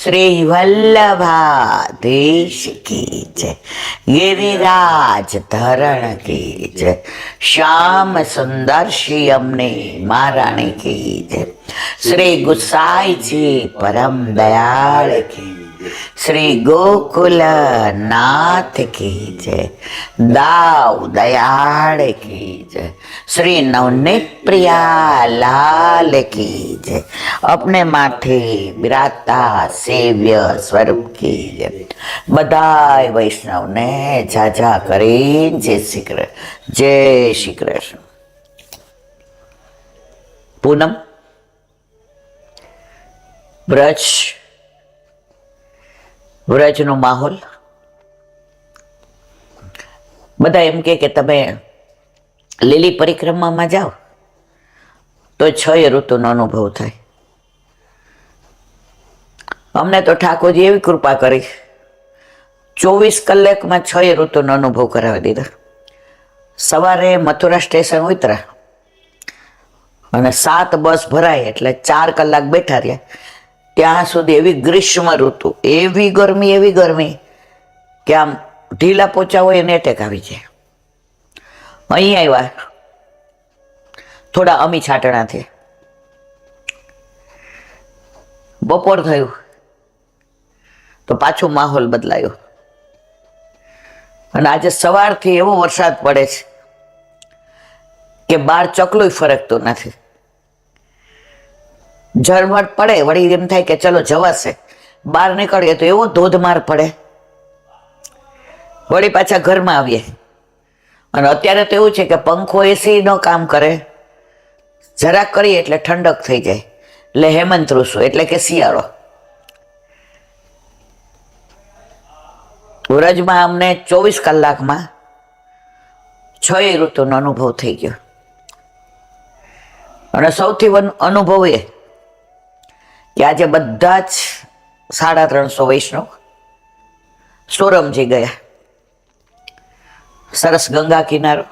श्री वल्लभाधीश की जय, गिरिराज धरण की जय, श्याम सुंदर श्री अमने महारानी की जय, श्री गुसाई जी परम दयाल की, श्री गोकुल नाथ की जय, दाऊ दयाल की जय, श्री नवनीत प्रिया लाल की जय, अपने माथे बिराता सेव्य स्वरूप की जय। बधाई वैष्णव ने जाजा करे जय श्री कृष्ण, जय श्री कृष्ण। पूनम વ્રજનો માહોલ બધા એમ કે તમે લીલી પરિક્રમામાં જાઓ તો 6 ઋતુનો અનુભવ થાય। અમને તો ઠાકોરજી એવી કૃપા કરી 24 કલાકમાં 6 ઋતુનો અનુભવ કરાવી દીધો। સવારે મથુરા સ્ટેશન ઉતરા અને 7 બસ ભરાય એટલે 4 કલાક બેઠા રહ્યા। ત્યાં સુધી એવી ગ્રીષ્મ ઋતુ, એવી ગરમી કે આમ ઢીલા પોચા હોય એને એટેક આવી જાય। અહીં આવ્યા થોડા અમી છાટણાથી, બપોર થયું તો પાછો માહોલ બદલાયો અને આજે સવારથી એવો વરસાદ પડે છે કે બહાર ચકલું ફરકતું નથી। ઝરમર પડે વળી એમ થાય કે ચલો જવાશે, બહાર નીકળીએ તો એવો ધોધમાર પડે, વળી પાછા ઘરમાં આવીએ અને અત્યારે તો એવું છે કે પંખો એસી નો કામ કરે, જરાક કરીએ એટલે ઠંડક થઈ જાય, એટલે હેમંત ઋતુ એટલે કે શિયાળો। વ્રજમાં અમને 24 કલાકમાં 6 ઋતુનો અનુભવ થઈ ગયો અને સૌથી અનુભવ એ કે આજે બધા જ 350 વૈષ્ણવ સોરમજી ગયા। સરસ ગંગા કિનારો,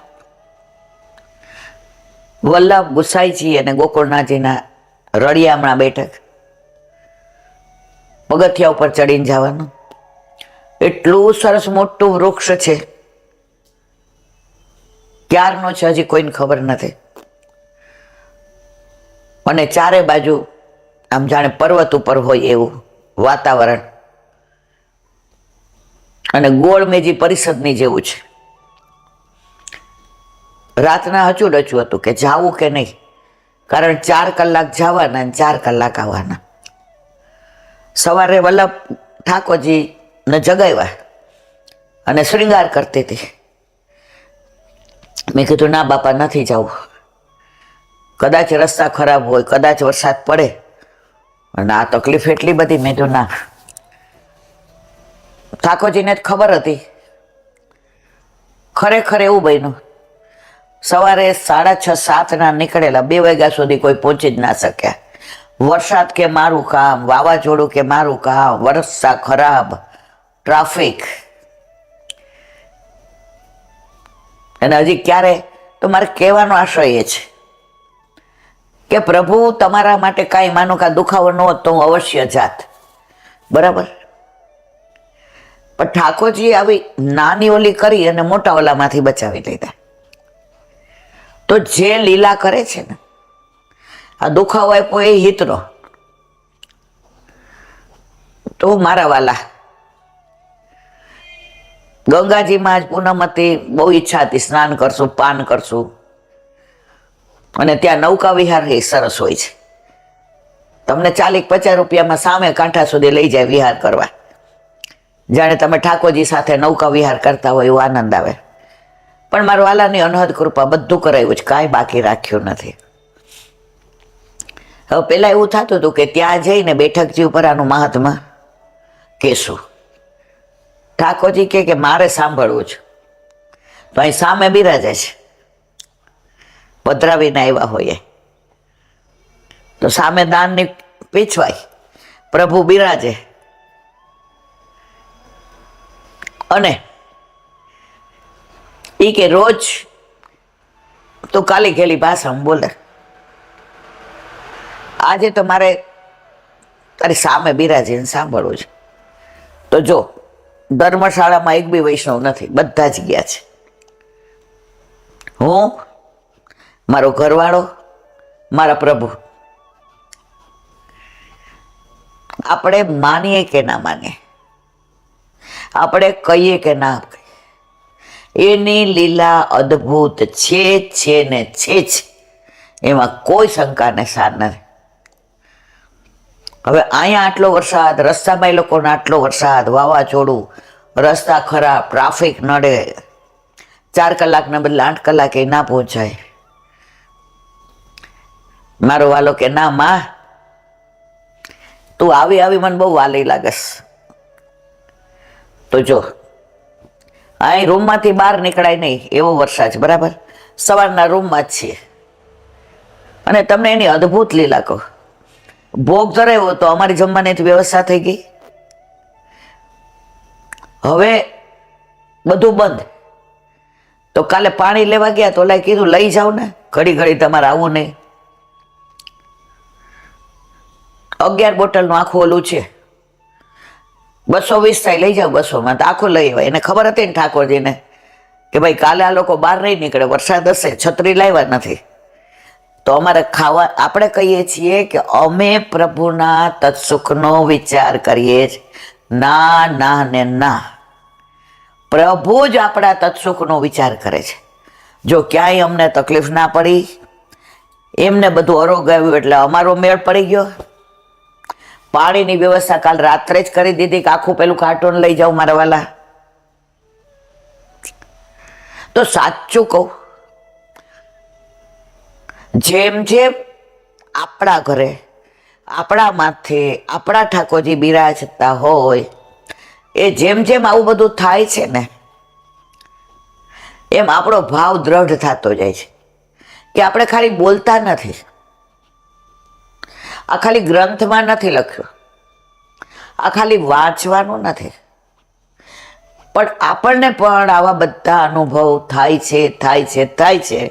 વલ્લભ ગુસાઈજી અને ગોકુળનાથજીના રળિયામણા બેઠક, પગથિયા ઉપર ચડીને જવાનું। એટલું સરસ મોટું વૃક્ષ છે, ક્યારનો છે હજી કોઈને ખબર નથી અને ચારે બાજુ આમ જાણે પર્વત ઉપર હોય એવું વાતાવરણ અને ગોળમેજી પરિષદની જેવું છે। રાતના હચું હતું કે જાવું કે નહીં, કારણ 4 કલાક જવાના અને 4 કલાક આવવાના। સવારે વલ્લભ ઠાકોરજી ને જગાવ્યા અને શ્રૃંગાર કરતી હતી। મેં કીધું ના બાપા નથી જવું, કદાચ રસ્તા ખરાબ હોય, કદાચ વરસાદ પડે અને આ તકલીફ એટલી બધી। મેં તો ના, ઠાકોરજીને જ ખબર હતી। ખરેખર એવું બન્યું, સવારે 6:30-7 ના નીકળેલા 2 વાગ્યા સુધી કોઈ પહોંચી જ ના શક્યા। વરસાદ કે મારું કામ, વાવાઝોડું કે મારું કામ, રસ્તા ખરાબ, ટ્રાફિક, અને હજી ક્યારે તો મારે કહેવાનો આશય એ છે કે પ્રભુ તમારા માટે કાંઈ માનો કે દુખાવો ન હોત તો હું અવશ્ય જાત, બરાબર। પણ ઠાકોરજી આવી નાની ઓલી કરી અને મોટા ઓલામાંથી બચાવી લીધા। તો જે લીલા કરે છે ને, આ દુખાવો આપ્યો એ હિતનો, તો મારા વાલા ગંગાજીમાં જ પૂનમ હતી, બહુ ઈચ્છા હતી સ્નાન કરશું, પાન કરશું, અને ત્યાં નૌકા વિહાર એ સરસ હોય છે। તમને 40-50 રૂપિયામાં સામે કાંઠા સુધી લઈ જાય વિહાર કરવા, જાણે તમે ઠાકોરજી સાથે નૌકા વિહાર કરતા હોય એવો આનંદ આવે। પણ મારા વાલાની અનહદ કૃપા, બધું કરાયું છે, કાંઈ બાકી રાખ્યું નથી। હવે પેલા એવું થતું હતું કે ત્યાં જઈને બેઠકજી ઉપર આનું મહાત્મા કહેશું, ઠાકોરજી કે મારે સાંભળવું છે, તો અહીં સામે બિરાજે છે, પધરાવીને આવ્યા હોઈએ તો સામે દાનની પીછવાય પ્રભુ બિરાજે અને એ કે રોજ તો કાલી ગયેલી ભાષામાં બોલે। આજે તો મારે તારી સામે બિરાજીને સાંભળવું છે. તો જો ધર્મશાળામાં એક બી વૈષ્ણવ નથી, બધા જ ગયા છે. હું, મારો ઘરવાળો, મારા પ્રભુ. આપણે માનીએ કે ના માનીએ, આપણે કહીએ કે ના કહીએ, એની લીલા અદ્ભુત છે ને છે જ, એમાં કોઈ શંકાને સાર નથી. હવે અહીંયા આટલો વરસાદ, રસ્તામાં એ લોકોને આટલો વરસાદ, વાવાઝોડું, રસ્તા ખરાબ, ટ્રાફિક નડે, 4 કલાકના બદલે 8 કલાકે ના પહોંચાય. મારો વાલો કે ના માં, તું આવી આવી મને બહુ વાલી લાગસ. તો જો અહીં રૂમમાંથી બહાર નીકળાય નહીં એવો વરસાદ છે, બરાબર. સવારના રૂમમાં જ છીએ અને તમને એની અદ્ભુત લીલા કહો. ભોગ ધરાવ્યો તો અમારી જમવાની વ્યવસ્થા થઈ ગઈ. હવે બધું બંધ. તો કાલે પાણી લેવા ગયા તો ઓલા કીધું લઈ જાઓ ને, ઘડી ઘડી તમારે આવું નહીં. 11 બોટલનું આખું ઓલું છે, 220 થાય, લઈ જાઓ 200માં. તો આખું લઈ આવ્યા. એને ખબર હતી ને ઠાકોરજીને કે ભાઈ કાલે આ લોકો બહાર નહીં નીકળે, વરસાદ હશે, છત્રી લાવ્યા નથી. તો અમારે ખાવા, આપણે કહીએ છીએ કે અમે પ્રભુના તત્સુખનો વિચાર કરીએ જ. ના ના ને ના, પ્રભુ જ આપણા તત્સુખનો વિચાર કરે છે. જો ક્યાંય અમને તકલીફ ના પડી, એમને બધું અરોગાવ્યું એટલે અમારો મેળ પડી ગયો. પાણીની વ્યવસ્થા કાલ રાત્રે જ કરી દીધી કે આખું પેલું કાર્ટૂન લઈ જાઉં મારા વાલા. તો સાચું કહું, જેમ જેમ આપણા ઘરે, આપણા માથે આપણા ઠાકોરજી બિરાજતા હોય, એ જેમ જેમ આવું બધું થાય છે ને, એમ આપણો ભાવ દ્રઢ થતો જાય છે કે આપણે ખાલી બોલતા નથી. આ ખાલી ગ્રંથમાં નથી લખ્યું, આ ખાલી વાંચવાનું નથી, પણ આપણને પણ આવા બધા અનુભવ થાય છે.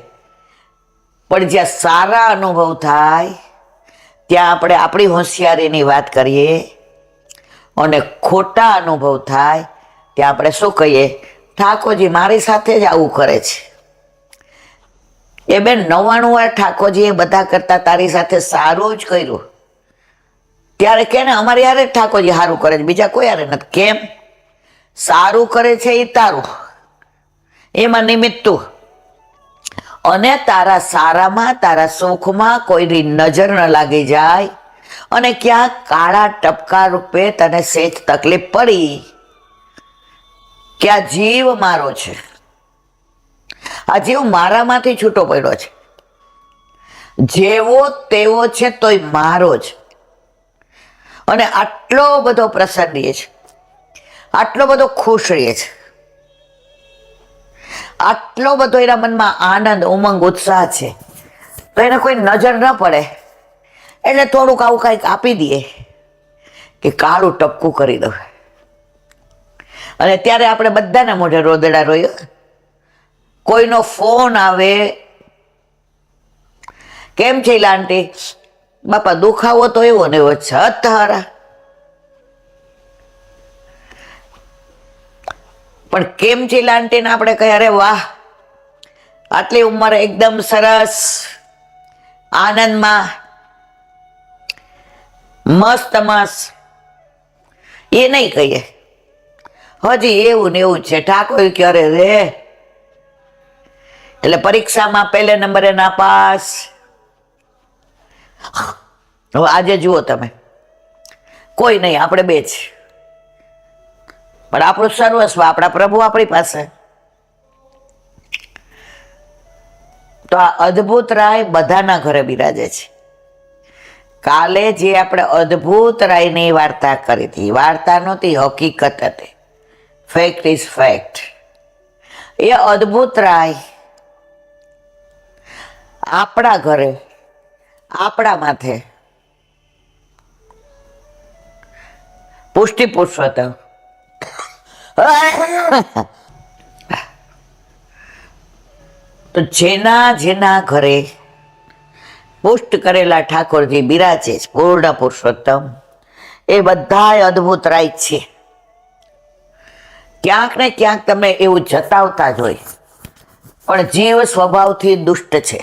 પણ જ્યાં સારા અનુભવ થાય ત્યાં આપણે આપણી હોશિયારીની વાત કરીએ, અને ખોટા અનુભવ થાય ત્યાં આપણે શું કહીએ? ઠાકોરજી મારી સાથે જ આવું કરે છે. એ બેન 99 વાર ઠાકોરજીએ બધા કરતા તારી સાથે સારું જ કર્યું. ત્યારે કે ને અમારી યારે ઠાકોરજી સારું કરે છે, બીજા કોઈ યારે નથી. કેમ? સારું કરે છે એ તારું, એમાં નિમિત્ત તું. અને તારા સારામાં, તારા સુખમાં કોઈની નજર ન લાગી જાય અને ક્યાંક કાળા ટપકા રૂપે તને સેજ તકલીફ પડી કે આ જીવ મારો છે, આ જીવ મારામાંથી છૂટો પડ્યો છે, જેવો તેવો છે તોય મારો જ. અને આટલો બધો પ્રસન્ન રહે છે, આટલો બધો ખુશ રહે છે, આટલો બધો એના મનમાં આનંદ, ઉમંગ, ઉત્સાહ છે, તો એને કોઈ નજર ન પડે એટલે થોડુંક આવું કંઈક આપી દઈએ કે કાળું ટપકું કરી દઉં. અને ત્યારે આપણે બધાને મોઢે રોદડા રોયો. કોઈનો ફોન આવે, કેમ છે આંટી? બાપા દુખાવો તો એવો ને એવો છે, હારા. પણ કેમ છે આંટીને આપણે કહીએ અરે વાહ, આટલી ઉંમરે એકદમ સરસ, આનંદમાં, મસ્ત મસ્ત, એ નહીં કહીએ. હજી એવું ને એવું છે. ઠાકોર ક્યારે રે? એટલે પરીક્ષામાં પહેલે નંબરે નાપાસ. હવે આજે જુઓ તમે, કોઈ નહીં, આપણે બે જ. પણ આપણું સર્વસ્વ આપણા પ્રભુ આપણી પાસે. તો આ અદ્ભુત રાય બધાના ઘરે બિરાજે છે. કાલે જે આપણે અદ્ભુત રાયની વાર્તા કરી હતી, વાર્તા નહોતી, હકીકત હતી. Fact is fact. એ અદ્ભુત રાય આપણા ઘરે, આપણા માથે પુષ્ટિ પુરુષોત્તમ તો જેના જેના ઘરે પુષ્ટ કરેલા ઠાકોરજી બિરાજે છે, પૂર્ણ પુરુષોત્તમ, એ બધાય અદ્ભુત રાઈટ છે. ક્યાંક ને ક્યાંક તમે એવું જતાવતા જ હોય, પણ જીવ સ્વભાવથી દુષ્ટ છે.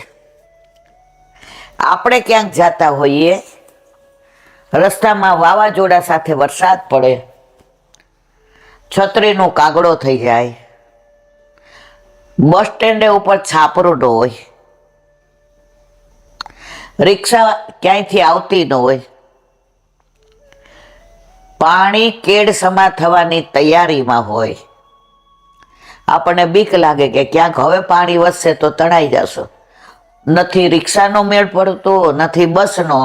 આપણે ક્યાંક જાતા હોઈએ, રસ્તામાં વાવાઝોડા સાથે વરસાદ પડે, છત્રીનો કાગડો થઈ જાય, બસ સ્ટેન્ડે ઉપર છાપરું ન હોય, રિક્ષા ક્યાંયથી આવતી ન હોય, પાણી કેડસમા થવાની તૈયારીમાં હોય, આપણને બીક લાગે કે ક્યાંક હવે પાણી વધશે તો તણાઈ જશો. નથી રિક્ષાનો મેળ પડતો, નથી બસનો,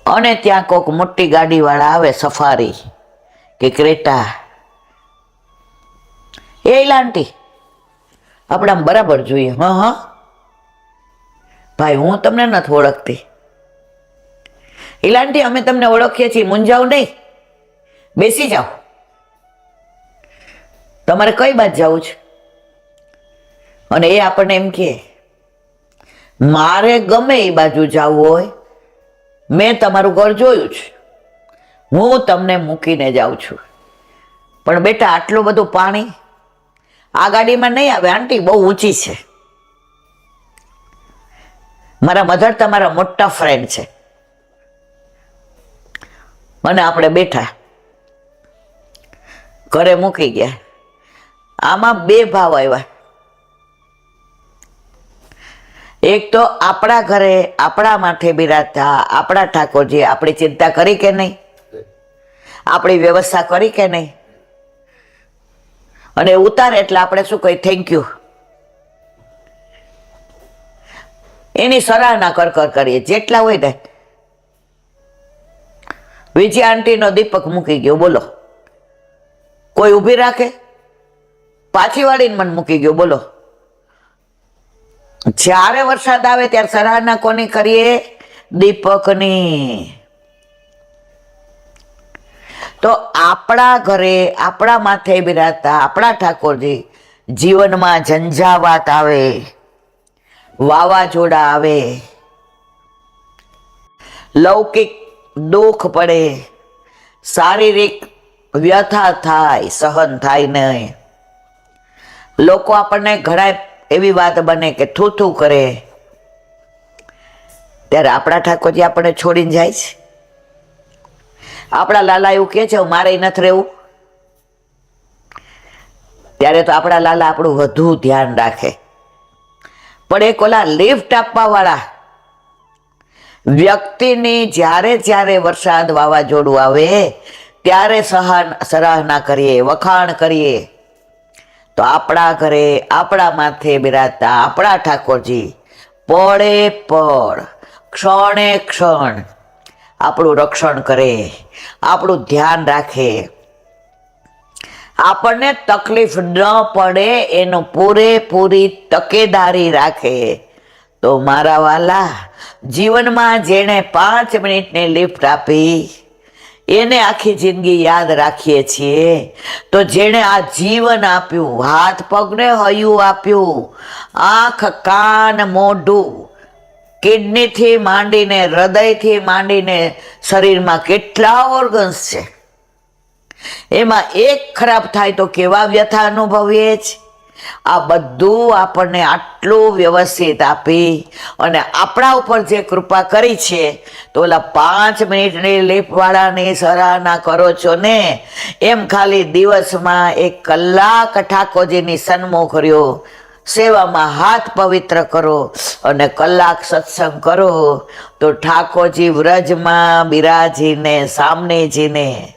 અને ત્યાં કોઈક મોટી ગાડીવાળા આવે, સફારી કે ક્રેટા, એ લાંટી આપણે આમ બરાબર જોઈએ. હા ભાઈ, હું તમને નથી ઓળખતી. ઇલાંટી, અમે તમને ઓળખીએ છીએ, મૂંઝાવ નહીં, બેસી જાઓ. તમારે કઈ બાજુ જવું છે? અને એ આપણને એમ કે મારે ગમે એ બાજુ જવું હોય, મેં તમારું ઘર જોયું છે, હું તમને મૂકીને જાઉં છું. પણ બેટા, આટલું બધું પાણી આ ગાડીમાં નહીં આવે આંટી, બહુ ઊંચી છે. મારા મધર તમારા મોટા ફ્રેન્ડ છે. અને આપણે બેઠા, ઘરે મૂકી ગયા. આમાં બે ભાવ આવ્યા. એક તો આપણા ઘરે આપણા માથે બિરાજતા આપણા ઠાકોરજી આપણી ચિંતા કરી કે નહીં, આપણી વ્યવસ્થા કરી કે નહીં, અને ઉતારે એટલે આપણે શું કહી, થેન્ક યુ. એની સરાહના કર કરીએ જેટલા હોય ને. વિજય આંટીનો દીપક મૂકી ગયો, બોલો કોઈ ઊભી રાખે? પાછી વાળીને મને મૂકી ગયો, બોલો. જ્યારે વરસાદ આવે ત્યારે સરાહના કોની કરીએ? દીપકની. તો આપણા ઘરે આપણા માથે બિરાજતા આપણા ઠાકોરજી જીવનમાં ઝંઝાવાત આવે, વાવાઝોડા આવે, લૌકિક દુઃખ પડે, શારીરિક વ્યથા થાય, સહન થાય નહીં. લોકો આપણને ઘણા એવી વાત બને કે થૂથું કરે, ત્યારે આપણા ઠાકોરજી આપણને છોડીને જાય છે. આપણા લાલા એવું કે છે મારે નથી રહેવું, ત્યારે તો આપણા લાલા આપણું વધુ ધ્યાન રાખે. પણ એક ઓલા લિફ્ટ આપવા વાળા વ્યક્તિની જ્યારે વરસાદ વાવાઝોડું આવે ત્યારે સરાહના કરીએ, વખાણ કરીએ, તો આપણા ઘરે આપણા માથે બિરાજતા આપણા ઠાકોરજી પળે પળ, ક્ષણે ક્ષણ આપણું રક્ષણ કરે, આપણું ધ્યાન રાખે, આપણને તકલીફ ન પડે એનો પૂરેપૂરી તકેદારી રાખે. તો મારા વાલા, જીવનમાં જેણે 5 મિનિટની લિફ્ટ આપી એને આખી જિંદગી યાદ રાખીએ છીએ. તો જેણે આ જીવન આપ્યું, હાથ પગને હૈયું આપ્યું, આંખ કાન મોઢું, કિડનીથી માંડીને હૃદયથી માંડીને શરીરમાં કેટલા ઓર્ગન્સ છે, એમાં એક ખરાબ થાય તો કેવા વ્યથા અનુભવીએ છીએ. આ બધું આપણને આટલું વ્યવસ્થિત આપી અને આપણા ઉપર જે કૃપા કરી છે, તો ઓલા 5 મિનિટની લિફ્ટ વાળાની સરાહના કરો છો ને, એમ ખાલી દિવસમાં 1 કલાક ઠાકોરજીની સન્મુખ રહ્યો, સેવામાં હાથ પવિત્ર કરો અને કલાક સત્સંગ કરો, તો ઠાકોરજી વ્રજમાં બિરાજીને સામનેજીને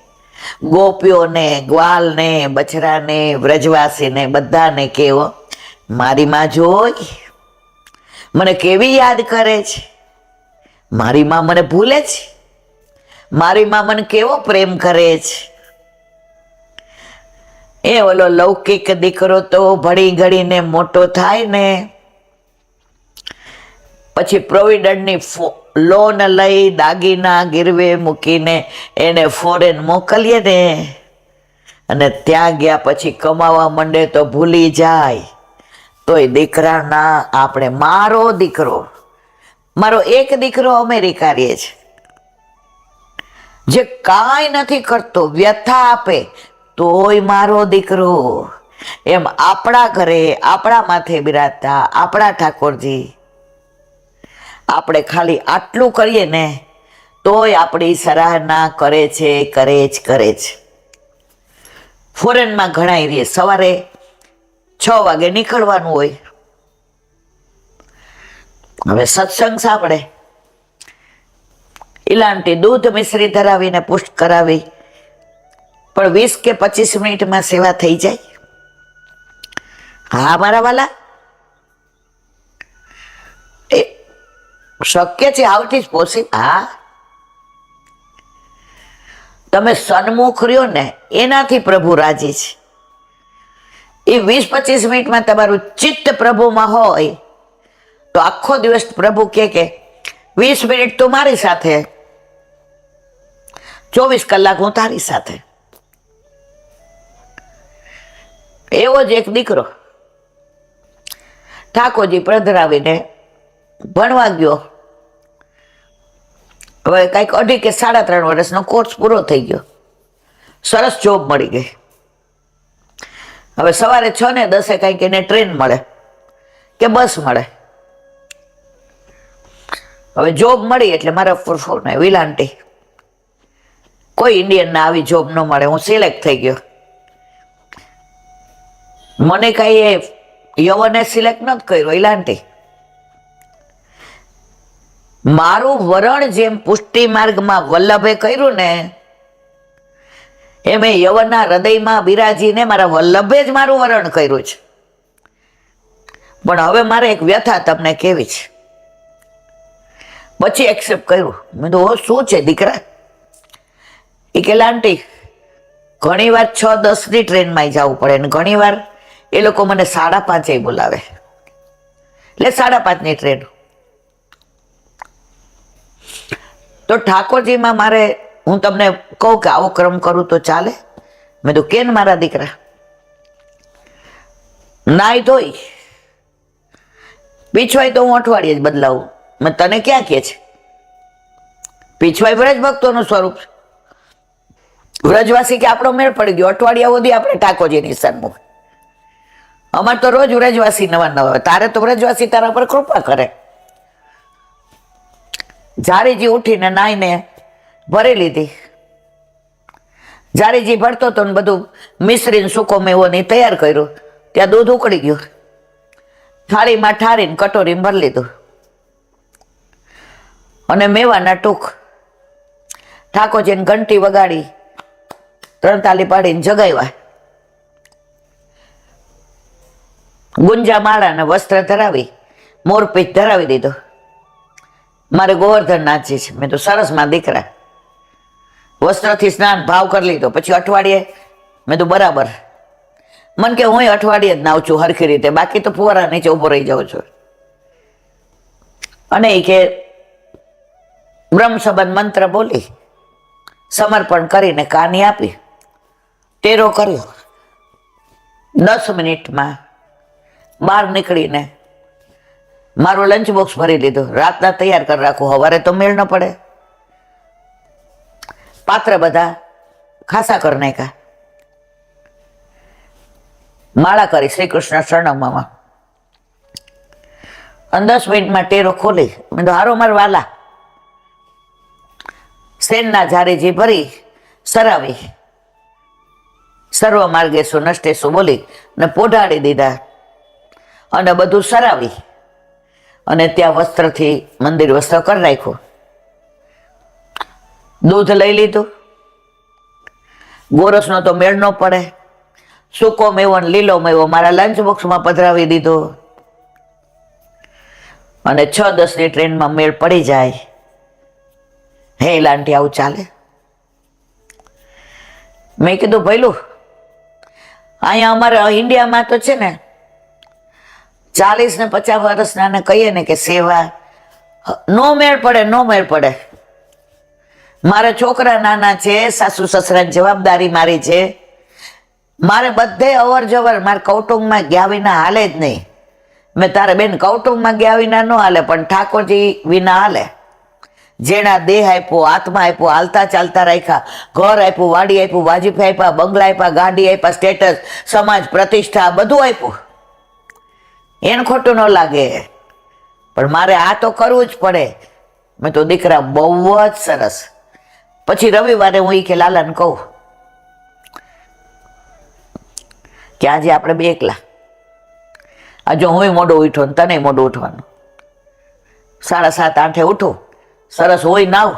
ગોપીઓને, ગ્વાલને, બછરાને, વ્રજવાસીને બધાને કેવો, મારી માં જોઈ મને કેવી યાદ કરે છે, મારી માં મને ભૂલે છે, મારી માં મને કેવો પ્રેમ કરે છે. એ ઓલો લૌકિક દીકરો તો ભળી ઘડીને મોટો થાય ને પછી પ્રોવિડન્ટની લોન લઈ દાગીના ગીરવે મૂકીને એને ફોરેન મોકલીએ ને, અને ત્યાં ગયા પછી કમાવા માંડે તો ભૂલી જાય. તોય દીકરાના આપણે, મારો દીકરો, મારો એક દીકરો અમેરિકા રહે છે, જે કાંઈ નથી કરતો, વ્યથા આપે, તોય મારો દીકરો, એમ આપણા ઘરે આપણા માથે બિરાજતા આપણા ઠાકોરજી આપણે ખાલી આટલું કરીએ ને તોય આપણી સરાહના કરે છે, કરે જ. ફોરેનમાં ઘણાય રે, સવારે 6 વાગે નીકળવાનું હોય, હવે સત્સંગ સાંભળે, ઇલાંટી દૂધ મિશ્રી ધરાવીને પુષ્ટ કરાવી, પણ 20 કે 25 મિનિટમાં સેવા થઈ જાય. હા મારા વાલા, એ શક્ય છે, હાઉ ઇટ ઇઝ પોસિબલ. હા, તમે સન્મુખ રહ્યો ને એનાથી પ્રભુ રાજી છે. એ 20-25 મિનિટમાં તમારું ચિત્ત પ્રભુમાં હોય તો આખો દિવસ પ્રભુ કે 20 મિનિટ તું મારી સાથે, 24 કલાક હું તારી સાથે. એવો જ એક દીકરો ઠાકોરજી પધરાવીને ભણવા ગયો. હવે કંઈક 2.5 કે 3.5 વર્ષનો કોર્સ પૂરો થઈ ગયો, સરસ જોબ મળી ગઈ. હવે સવારે 6 ને 10 કંઈક એને ટ્રેન મળે કે બસ મળે. હવે જોબ મળી એટલે મારા ફોન આવ્યો, વિલાંટી કોઈ ઇન્ડિયનને આવી જોબ ન મળે, હું સિલેક્ટ થઈ ગયો. મને કઈ એ યવને સિલેક્ટ નથી કર્યો, ઇલાંટી મારું વરણ જેમ પુષ્ટિ માર્ગમાં વલ્લભે કર્યું ને એમ યવનના હૃદયમાં બિરાજીને મારા વલ્લભે જ મારું વરણ કર્યું છે. પણ હવે મારે એક વ્યથા તમને કેવી છે. પછી એક્સેપ્ટ કર્યું. મેં તો શું છે દીકરા? એ કે લાંટી ઘણી વાર 6:10 ની ટ્રેનમાં જવું પડે ને ઘણી વાર એ લોકો મને 5:30 બોલાવે, એટલે 5:30 ની ટ્રેન. તો ઠાકોરજીમાં મારે, હું તમને કહું કે આવો ક્રમ કરું તો ચાલે? મેં તો કેન મારા દીકરા, નાઈ ધોઈ પીછવાય તો હું અઠવાડિયે જ બદલાવું. મેં તને ક્યાં કે છે? પીછવાય વ્રજ ભક્તોનું સ્વરૂપ. વ્રજવાસી કે આપણો મેળ પડી ગયો, અઠવાડિયા સુધી આપણે ઠાકોરજીની સન્મુખ. અમારે તો રોજ વ્રજવાસી નવા, તારે તો વ્રજવાસી તારા પર કૃપા કરે. જારીજી ઉઠીને નાઈને ભરી લીધી. જારીજી ભરતો હતો ને બધું મિશ્રીને સૂકો મેવો ને તૈયાર કર્યું. ત્યાં દૂધ ઉકળી ગયું, થાળીમાં ઠારીને કટોરીમાં ભરી લીધું અને મેવાના ટૂંક. ઠાકોરજીને ઘંટી વગાડી 3 તાલી પાડીને જગાવ્યા. ગુંજા માળાને વસ્ત્ર ધરાવી, મોરપીંછ ધરાવી દીધો. મારે ગોવર્ધન નાથજી છે. મેં તો સરસ માં દીકરા, વસ્ત્રથી સ્નાન ભાવ કરી લીધો. પછી અઠવાડિયે મેં તો બરાબર, મન કે હું અઠવાડિયે જ નાવ છું હરખી રીતે, બાકી તો ફુવારા નીચે ઉભો રહી જાઉં છું. અને એ કે બ્રહ્મ સંબંધ મંત્ર બોલી સમર્પણ કરીને કાની આપી, ટેરો કર્યો. 10 મિનિટમાં બહાર નીકળીને મારું લંચ બોક્સ ભરી લીધું. રાતના તૈયાર કરી રાખું, સવારે તો મેળ ન પડે. પાત્ર બધા ખાસા કરી નાખ્યા. માળા કરી શ્રી કૃષ્ણ શરણમમાં. અને 10 મિનિટમાં ટેરો ખોલી. મેં તો હારો માર વાલા, સેનના જારીજી ભરી સરાવી, સર્વ માર્ગેશુ નષ્ટેશુ બોલી ને પોઢાડી દીધા અને બધું સરાવી અને ત્યાં વસ્ત્રથી મંદિર વસ્ત્ર કરી નાખ્યું. દૂધ લઈ લીધું. ગોરસનો તો મેળ ન પડે. સૂકો મેવો ને લીલો મેવો મારા લંચ બોક્સમાં પધરાવી દીધો અને 6:10 ની ટ્રેનમાં મેળ પડી જાય. હે લાંટી, આવું ચાલે? મેં કીધું ભઈલું, અહીંયા અમારે ઇન્ડિયામાં તો છે ને 40 ને 50 વર્ષના કહીએ ને કે સેવા નો મેળ પડે, નો મેળ પડે. મારા છોકરા નાના છે, સાસુ સસરાની જવાબદારી મારી છે. મારે બધે અવર જવર, મારે કૌટુંબમાં ગયા વિના હાલે જ નહીં. મેં તારે બેન કૌટુંબમાં ગયા વિના ન હાલે, પણ ઠાકોરજી વિના હાલે. જેના દેહ આપ્યો, આત્મા આપ્યો, હાલતા ચાલતા રાખ્યા, ઘર આપ્યું, વાડી આપ્યું, વાજીફા આપ્યા, બંગલા આપ્યા, ગાડી આપ્યા, સ્ટેટસ, સમાજ, પ્રતિષ્ઠા, બધું આપ્યું. એને ખોટું ન લાગે, પણ મારે આ તો કરવું જ પડે. મેં તો દીકરા બહુ જ સરસ. પછી રવિવારે હું એ કે લાલાને કહું કે આજે આપણે બે એકલા, આજે હું મોડું ઉઠો ને તને મોડું ઉઠવાનું, 7:30 8 ઉઠું, સરસ હોય નાવ,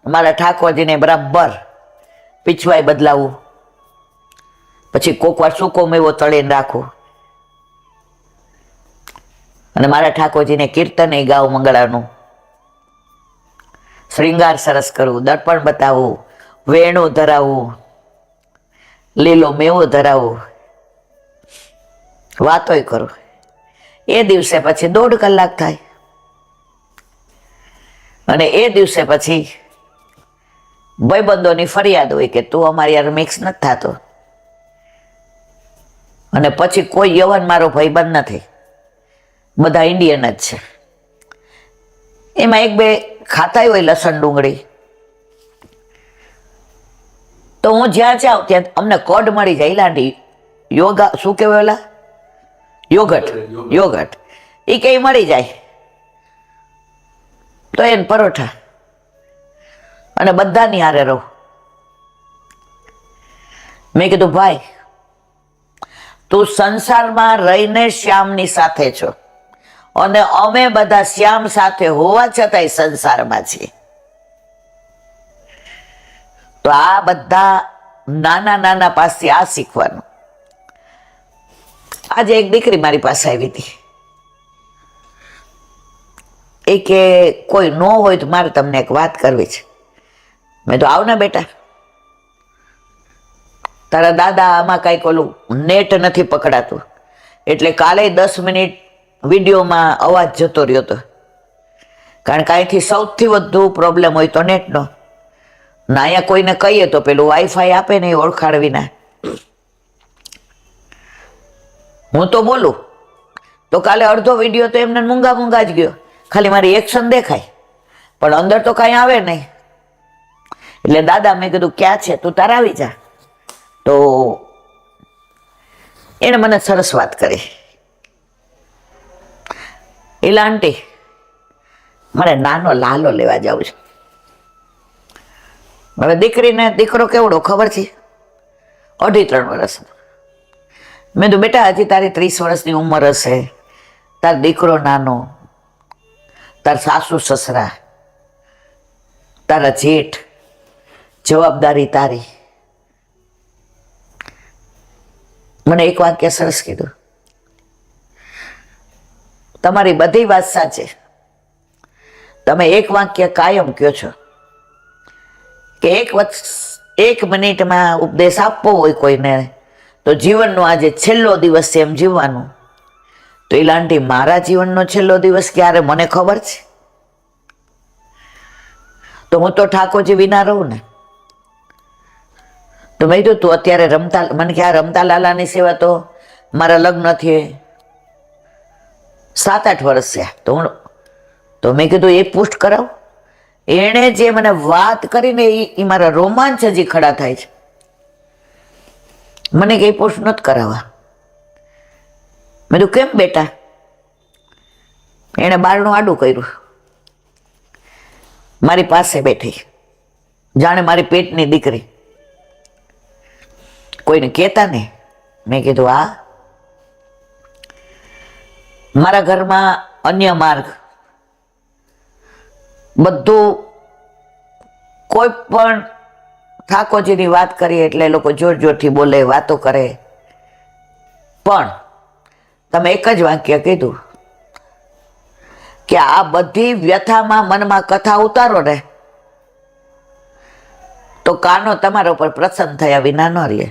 મારા ઠાકોરજીને બરાબર પીછવાય બદલાવું, પછી કોક વાર સૂકો મેવો તળીને રાખું, અને મારા ઠાકોરજીને કીર્તન ગાવ મંગળાનું, શ્રૃંગાર સરસ કરવું, દર્પણ બતાવવું, વેણું ધરાવવું, લીલો મેવો ધરાવવું, વાતોય કરું. એ દિવસે પછી 1.5 કલાક થાય, અને એ દિવસે પછી ભાઈબંધોની ફરિયાદ હોય કે તું અમારી યાર મિક્સ નથી થતો, અને પછી કોઈ યવન મારો ભાઈબંધ નથી, બધા ઇન્ડિયન જ છે. એમાં 1-2 ખાતા હોય લસણ ડુંગળી, તો હું જ્યાં જાઉં ત્યાં અમને કડ મળી જાય. લાંડી યોગા શું કહેવાય ઓલા યોગટ એ કઈ મળી જાય, તો એને પરોઠા, અને બધાની હારે રહું. મેં કીધું ભાઈ તું સંસારમાં રહીને શ્યામની સાથે છો, અને અમે બધા શ્યામ સાથે હોવા છતાંય સંસારમાં છીએ. તો આ બધા નાના નાના પાસેથી આ શીખવાનું. આજે એક દીકરી મારી પાસે આવી હતી, એ કે કોઈ ન હોય તો મારે તમને એક વાત કરવી છે. મેં તો આવ ને બેટા, તારા દાદા આમાં કઈક ઓલું નેટ નથી પકડાતું, એટલે કાલે 10 મિનિટ વિડીયોમાં અવાજ જતો રહ્યો હતો, કારણ કે અહીંથી સૌથી વધુ પ્રોબ્લેમ હોય તો નેટનો. ના અહીંયા કોઈને કહીએ તો પેલું વાઈફાઈ આપે ને એ ઓળખાડવી ના. હું તો બોલું તો કાલે અડધો વિડીયો તો એમને મૂંગા જ ગયો, ખાલી મારી એક્શન દેખાય પણ અંદર તો કાંઈ આવે નહીં. એટલે દાદા મેં કીધું ક્યાં છે, તું તાર આવી જા. તો એને મને સરસ વાત કરી, એલા આંટી મારે નાનો લાલો લેવા જવું છે. હવે દીકરીને દીકરો કેવડો ખબર છે, 2.5-3 વર્ષનો. મેં તો બેટા હજી તારી 30 વર્ષની ઉંમર હશે, તાર દીકરો નાનો, તાર સાસુ સસરા, તારા જેઠ, જવાબદારી તારી. મને એક વાક્ય સરસ કીધું, તમારી બધી વાત સાચી, તમે એક વાક્ય કાયમ કહો છો કે 1 મિનિટમાં ઉપદેશ આપવો હોય કોઈને તો જીવનનો આજે છેલ્લો દિવસ છે એમ જીવવાનું. તો એ લાંટી મારા જીવનનો છેલ્લો દિવસ ક્યારે મને ખબર છે? તો હું તો ઠાકોરજી વિના રહું ને. તો મેં કીધું તું અત્યારે રમતા, મને કે આ રમતા લાલાની સેવા તો મારા લગ્ન થયે 7-8 વર્ષ છે. તો મેં કીધું એ પુષ્ટ કરાવ. એણે જે મને વાત કરીને એ મારા રોમાંચ હજી ખડા થાય છે. મને કઈ પુષ્ટ નથી કરાવવા. મેં કીધું કેમ બેટા? એણે બારણું આડું કર્યું, મારી પાસે બેઠી, જાણે મારી પેટની દીકરી, કોઈને કહેતા નહીં. મેં કીધું આ મારા ઘરમાં અન્ય માર્ગ બધું, કોઈ પણ ઠાકોરજીની વાત કરીએ એટલે લોકો જોર જોરથી બોલે, વાતો કરે, પણ તમે એક જ વાક્ય કીધું કે આ બધી વ્યથામાં મનમાં કથા ઉતારો ને તો કાનો તમારા ઉપર પ્રસન્ન થયા વિના ન રહે.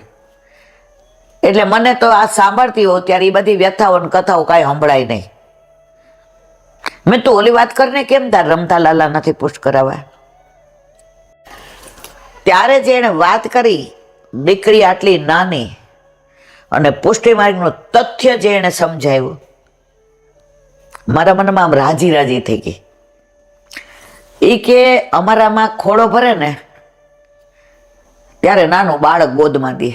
એટલે મને તો આ સાંભળતી હોઉં ત્યારે એ બધી વ્યથાઓ ને કથાઓ કાંઈ સંભળાય નહીં. મેં તો ઓલી વાત કરીને કેમ તાર રમતા લાલા નથી પુષ્ટ કરાવવા? ત્યારે જે એને વાત કરી, દીકરી આટલી નાની અને પુષ્ટિ માર્ગનું તથ્ય જે એને સમજાવ્યું, મારા મનમાં આમ રાજી રાજી થઈ ગઈ. એ કે અમારામાં ખોળો ભરે ને ત્યારે નાનું બાળક ગોદમાં દે.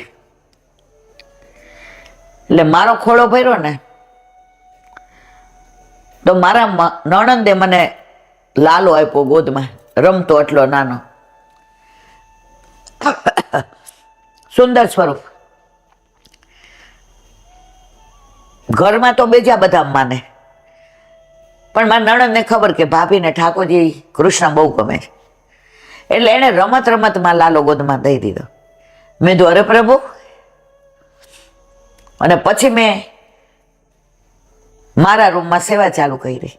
એટલે મારો ખોળો ભર્યો ને તો મારા નણંદે મને લાલો આપ્યો ગોદમાં, રમતો એટલો નાનો, સુંદર સ્વરૂપ. ઘરમાં તો બીજા બધા માને, પણ મારા નણંદને ખબર કે ભાભીને ઠાકોરજી કૃષ્ણ બહુ ગમે છે, એટલે એને રમત રમતમાં લાલો ગોદમાં દઈ દીધો. મેં કીધું અરે પ્રભુ. અને પછી મેં મારા રૂમમાં સેવા ચાલુ કરી,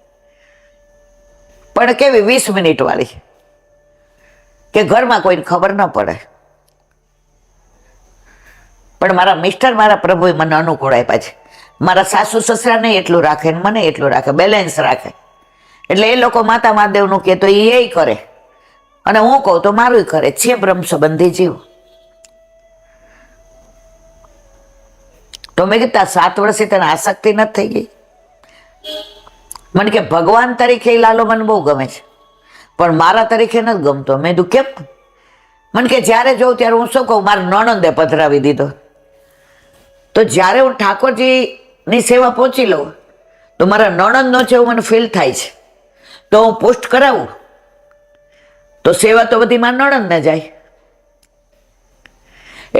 પણ કેવી 20 મિનિટ વાળી, કે ઘરમાં કોઈને ખબર ન પડે. પણ મારા મિસ્ટર મારા પ્રભુએ મને અનુકૂળ આપ્યા છે. મારા સાસુ સસરાને એટલું રાખે ને મને એટલું રાખે, બેલેન્સ રાખે. એટલે એ લોકો માતા મહાદેવનું કહે તો એ કરે, અને હું કહું તો મારું કરે. છે બ્રહ્મ સંબંધી જીવ. તો મેં કીધું 7 વર્ષથી તને આસક્તિ નથી થઈ ગઈ? મને કે ભગવાન તરીકે લાલો મને બહુ ગમે છે, પણ મારા તરીકે નથી ગમતો. મેં કીધું કેમ? મને કે જ્યારે જોઉં ત્યારે હું શું કહું, મારા નણંદે પધરાવી દીધો. તો જ્યારે હું ઠાકોરજીની સેવા પહોંચી લઉં તો મારા નણંદનો છે એવું મને ફીલ થાય છે, તો હું પોસ્ટ કરાવું તો સેવા તો બધી મારા નણંદને જાય.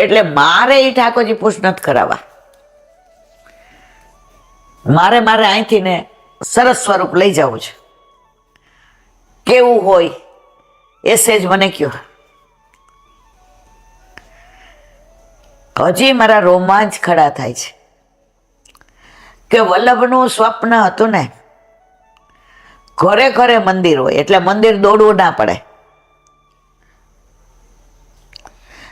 એટલે મારે એ ઠાકોરજી પોસ્ટ નથી કરાવવા. મારે અહીંથી ને સરસ સ્વરૂપ લઈ જવું છે. કેવું હોય એ સેજ મને કયો. હજી મારા રોમાંચ ખડા થાય છે કે વલ્લભનું સ્વપ્ન હતું ને, ઘરે ઘરે મંદિર હોય એટલે મંદિર દોડવું ના પડે.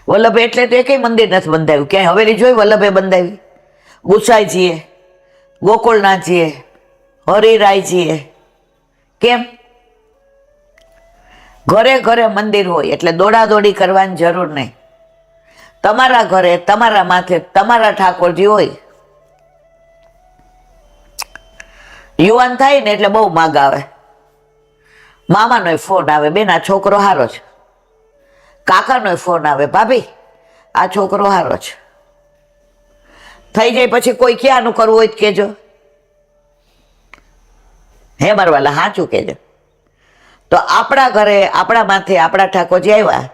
વલ્લભ એટલે તો એકેય મંદિર નથી બંધાવ્યું. ક્યાંય હવેલી જોઈ વલ્લભે બંધાવી? ગુસાઈજીએ, ગોકુળનાથજીએ, હરિરાયજીએ. કેમ? ઘરે ઘરે મંદિર હોય એટલે દોડાદોડી કરવાની જરૂર નહીં. તમારા ઘરે તમારા માથે તમારા ઠાકોરજી હોય. યુવાન થાય ને એટલે બહુ માગ આવે. મામાનો ફોન આવે, બેન આ છોકરો હારો છે. કાકાનો ફોન આવે, ભાભી આ છોકરો હારો છે. થઈ જાય પછી કોઈ ક્યાંનું કરવું હોય કેજો. હે મારવાલા સાચું કેજો. તો આપણા ઘરે આપણા માથે આપણા ઠાકોરજી આવ્યા,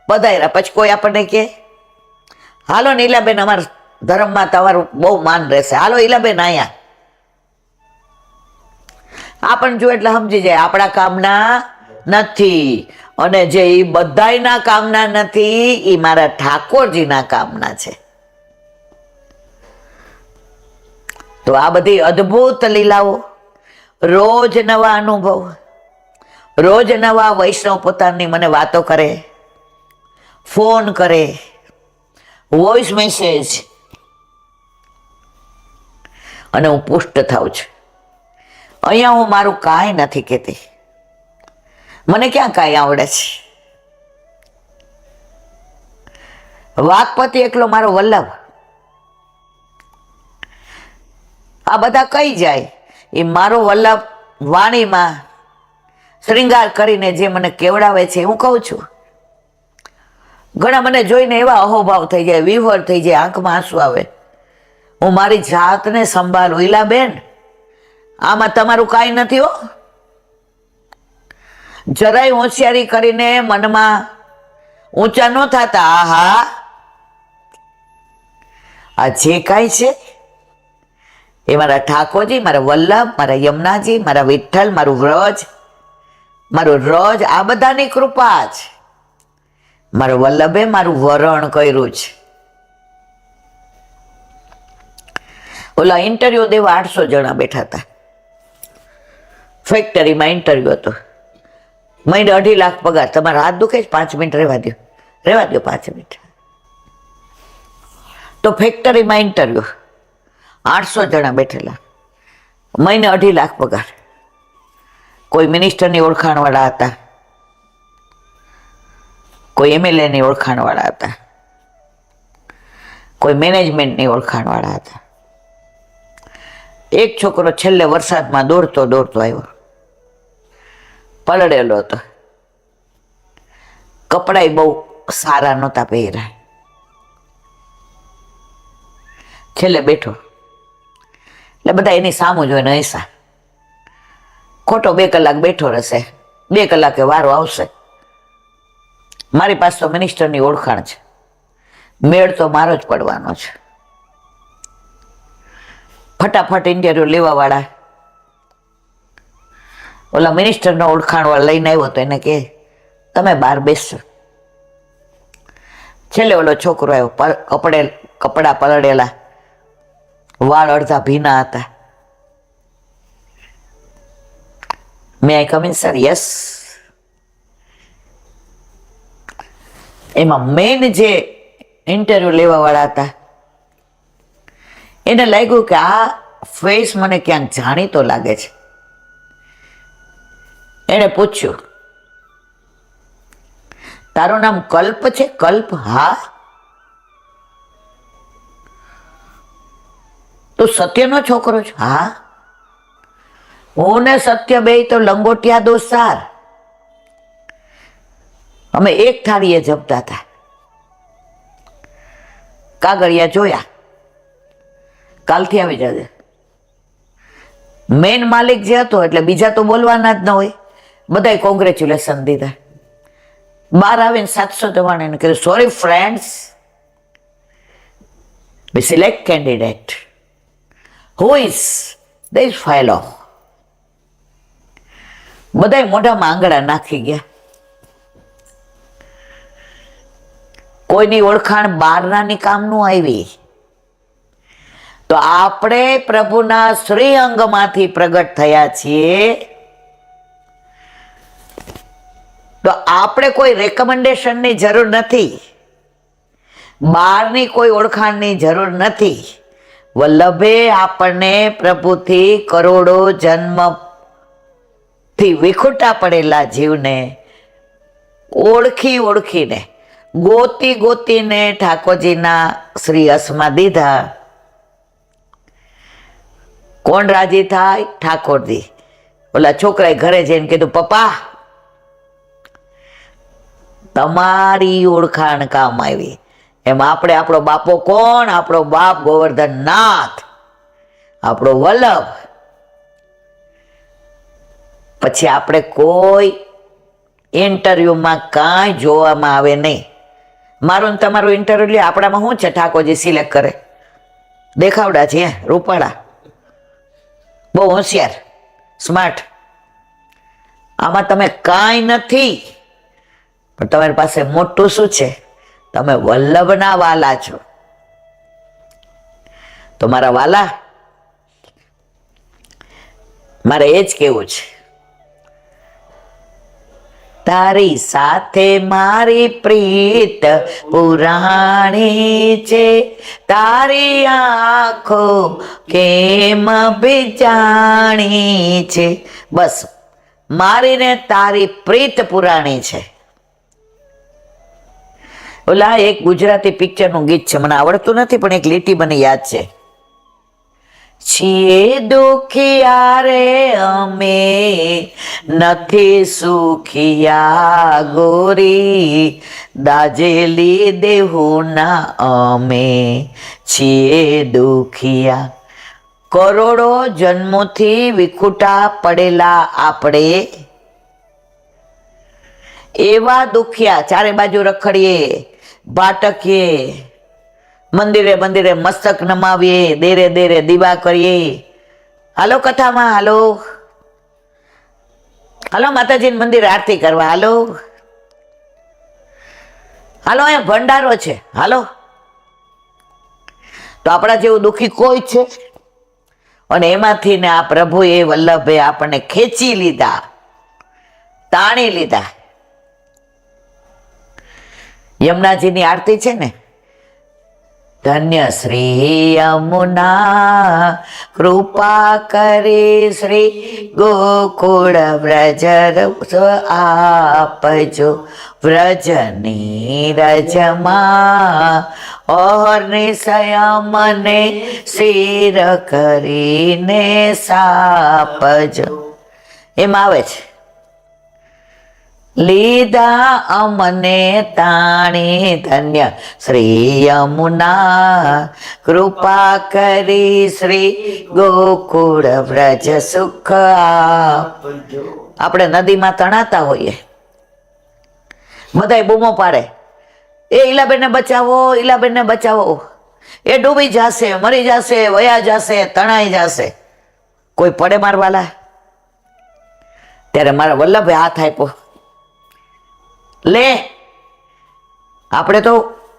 પધાર્યા, પછી કોઈ આપણને કે હાલો નીલાબેન અમારા ધર્મમાં તમારું બહુ માન રહેશે, હાલો ઈલાબેન અહીંયા. આપણને જો એટલે સમજી જાય આપણા કામના નથી, અને જે એ બધાયના કામના નથી એ મારા ઠાકોરજીના કામના છે. તો આ બધી અદ્ભુત લીલાઓ, રોજ નવા અનુભવ, રોજ નવા વૈષ્ણવ પોતાની મને વાતો કરે, ફોન કરે, વોઇસ મેસેજ, અને હું પુષ્ટ થાઉં છું. અહીંયા હું મારું કાંઈ નથી કહેતી. મને ક્યાં કાંઈ આવડે છે? વાઘપતિ એકલો મારો વલ્લભ. આ બધા કઈ જાય એ મારો વલ્લભ વાણીમાં શ્રૃંગાર કરીને જે મને કેવડાવે છે હું કહું છું. ઘણા મને જોઈને એવા અહોભાવ થઈ જાય, વિહવર થઈ જાય, આંખમાં આંસુ આવે. હું મારી જાતને સંભાળું. ઈલાબેન આમાં તમારું કાંઈ નથી હો. જરાય હોશિયારી કરીને મનમાં ઊંચા ન થતા. આહા, આ જે કાંઈ છે એ મારા ઠાકોરજી, મારા વલ્લભ, મારા યમુનાજી, મારા વિઠ્ઠલ, મારું વ્રજ, મારું રજ, આ બધાની કૃપા છે. મારો વલ્લભે મારું વરણ કર્યું છે. ઓલા ઇન્ટરવ્યુ દેવા 800 જણા બેઠા હતા. ફેક્ટરીમાં ઇન્ટરવ્યુ હતો. મહિને 2.5 લાખ પગાર. તમારા હાથ દુખે છે? 5 મિનિટ રહેવા દો, 5 મિનિટ. તો ફેક્ટરીમાં ઇન્ટરવ્યુ 800 જણા બેઠેલા, મહિને 2.5 લાખ પગાર. કોઈ મિનિસ્ટરની ઓળખાણવાળા હતા, કોઈ MLAની ઓળખાણવાળા હતા, કોઈ મેનેજમેન્ટની ઓળખાણવાળા હતા. એક છોકરો છેલ્લે વરસાદમાં દોડતો આવ્યો. પલળેલો હતો, કપડાય બહુ સારા નહોતા પહેર્યા. છેલ્લે બેઠો એટલે બધા એની સામું જોઈને હસ્યા. ખોટો 2 કલાક બેઠો રહેશે, 2 કલાકે વારો આવશે. મારી પાસે તો મિનિસ્ટરની ઓળખાણ છે, મેળ તો મારો જ પડવાનો છે. ફટાફટ ઇન્ટરવ્યુ લેવા વાળા ઓલા મિનિસ્ટરનો ઓળખાણ વાળા લઈને આવ્યો તો એને કે તમે બહાર બેસશો. છેલ્લે ઓલો છોકરો આવ્યો, કપડા પલળેલા, વાળ અડધા ભીના હતા. મે આઈ કમ ઇન સર? યસ. એમાં મેન જે ઇન્ટરવ્યુ લેવા વાળા હતા એને લાગ્યું કે આ ફેસ મને ક્યાંક જાણીતો લાગે છે. એને પૂછ્યું, તારું નામ કલ્પ છે? કલ્પ? હા. તું સત્યનો છોકરો છો? હા. હું ને સત્ય બે તો લંગોટિયા દોસ્તાર, અમે એક થાળીએ જમતા હતા. કાગળિયા જોયા, કાલથી આવી જજે. મેન માલિક જે હતો એટલે બીજા તો બોલવાના જ ન હોય, બધાય કોંગ્રેચ્યુલેશન દીધા. બહાર આવીને 700 કીધું, sorry friends, we select candidate who is this fellow. બધાય મોઢામાં આંગળા નાખી ગયા. કોઈની ઓળખાણ બહારનાની કામનું આવી તો આપણે પ્રભુના શ્રી અંગમાંથી પ્રગટ થયા છીએ, તો આપણે કોઈ રેકમેન્ડેશનની જરૂર નથી, બહારની કોઈ ઓળખાણની જરૂર નથી. વલ્લભે આપણને પ્રભુથી કરોડો જન્મથી વિખૂટા પડેલા જીવને ઓળખીને ગોતીને ઠાકોરજીના શ્રી હસ્તમાં દીધા. કોણ રાજી થાય? ઠાકોરજી. ઓલા છોકરાએ ઘરે જઈને કીધું, પપ્પા તમારી ઓળખાણ કામ આવી. એમ આપણે આપણો બાપો કોણ? આપણો બાપ ગોવર્ધનનાથ, આપણો વલ્લભ. પછી આપણે કોઈ ઇન્ટરવ્યુમાં કાંઈ જોવામાં આવે નહીં. મારું ને તમારું ઇન્ટરવ્યુ લે, આપણામાં શું છે? ઠાકોરજી સિલેક્ટ કરે. દેખાવડા છે, રૂપાળા, બહુ હોશિયાર, સ્માર્ટ. આમાં તમે કાંઈ નથી, પણ તમારી પાસે મોટું શું છે? તમે વલ્લભના વાલા છો. તો મારા વાલા, મારે એ જ કહેવું છે, તારી સાથે મારી પ્રીત પુરાણી છે, તારી આંખો કેમ બીજાણી છે. બસ મારી ને તારી પ્રીત પુરાણી છે. ઓલા એક ગુજરાતી પિક્ચરનું ગીત છે, મને આવડતું નથી પણ એક લીટી મને યાદ છે. છીએ દુખિયા રે અમે, નથી સુખિયા ગોરી, દાજેલી દેહુના અમે છીએ દુખિયા. કરોડો જન્મોથી વિખૂટા પડેલા આપણે એવા દુખિયા, ચારે બાજુ રખડીએ, ભાટકીએ, મંદિરે મસ્તક નમાવીએ, દેરે દીવા કરીએ. હાલો કથામાં, હાલો માતાજીનું મંદિર આરતી કરવા, હાલો અહીંયા ભંડારો છે, હાલો. તો આપણા જેવું દુઃખી કોઈ છે? અને એમાંથી ને આ પ્રભુએ, વલ્લભે આપણને ખેંચી લીધા, તાણી લીધા. યમુનાજીની આરતી છે ને, ધન્ય શ્રી યમુના કૃપા કરી, શ્રી ગોકુળ વ્રજ આપજો, વ્રજની રજમાં ઓહરની સંયમને શિર કરીને સાપજો. એમ આવે છે લીધા અમને તાણી ધન્ય શ્રી યમુના, કૃપા કરી શ્રી ગોકુળ વ્રજ સુખ આપજો. આપણે નદીમાં તણાતા હોઈએ, બધાય બૂમો પાડે, એ ઈલાબેનને બચાવો, ઈલાબેનને બચાવો, એ ડૂબી જશે, મરી જશે, વયા જશે, તણાઈ જશે. કોઈ પડે મારવાલા? ત્યારે મારા વલ્લભે હાથ આપ્યો, લે, આપણે તો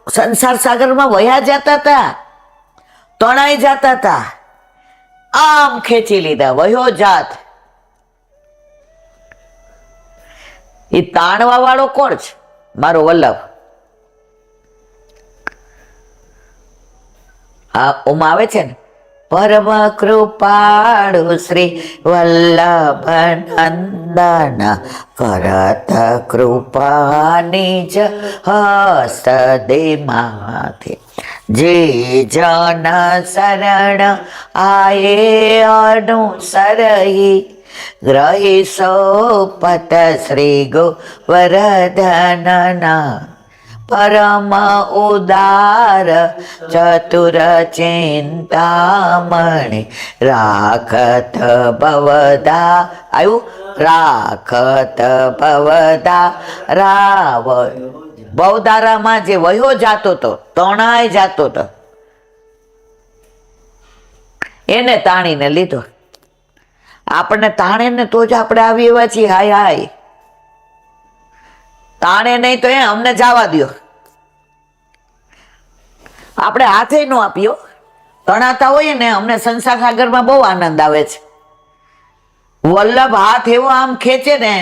સંસાર સાગરમાં વયા જતા હતા, તણાઈ જતા હતા, આમ ખેંચી લીધા, વયો જાત. એ તાણવા વાળો કોણ છે? મારો વલ્લભ. આ ઓમાં આવે છે ને, પરમ કૃપાળુ શ્રી વલ્લભ નંદન, કરત કૃપા નિજ હસ્ત દે માથે, જે જન શરણ આયે અનુસરહી, ગ્રહી સોપત શ્રી ગોવર્ધનના, પરમ ઉદાર ચતુર ચિંતામણી, રાખત ભવદા, આવ્યું, રાખત ભવદા રાવ. ભવદારામાં જે વયો જાતો હતો, તણાઈ જાતો હતો, એને તાણીને લીધો. આપણને તાણે ને તો જ આપણે આવી એવા છીએ. હાય હાય, તાણે નહીં તો અમને જવા દો. આપણે હાથે નો આપ્યો, તણાતા હોઈએ ને, અમને સંસાર સાગરમાં બહુ આનંદ આવે છે. વલ્લભ હાથ એવો આમ ખેંચે ને,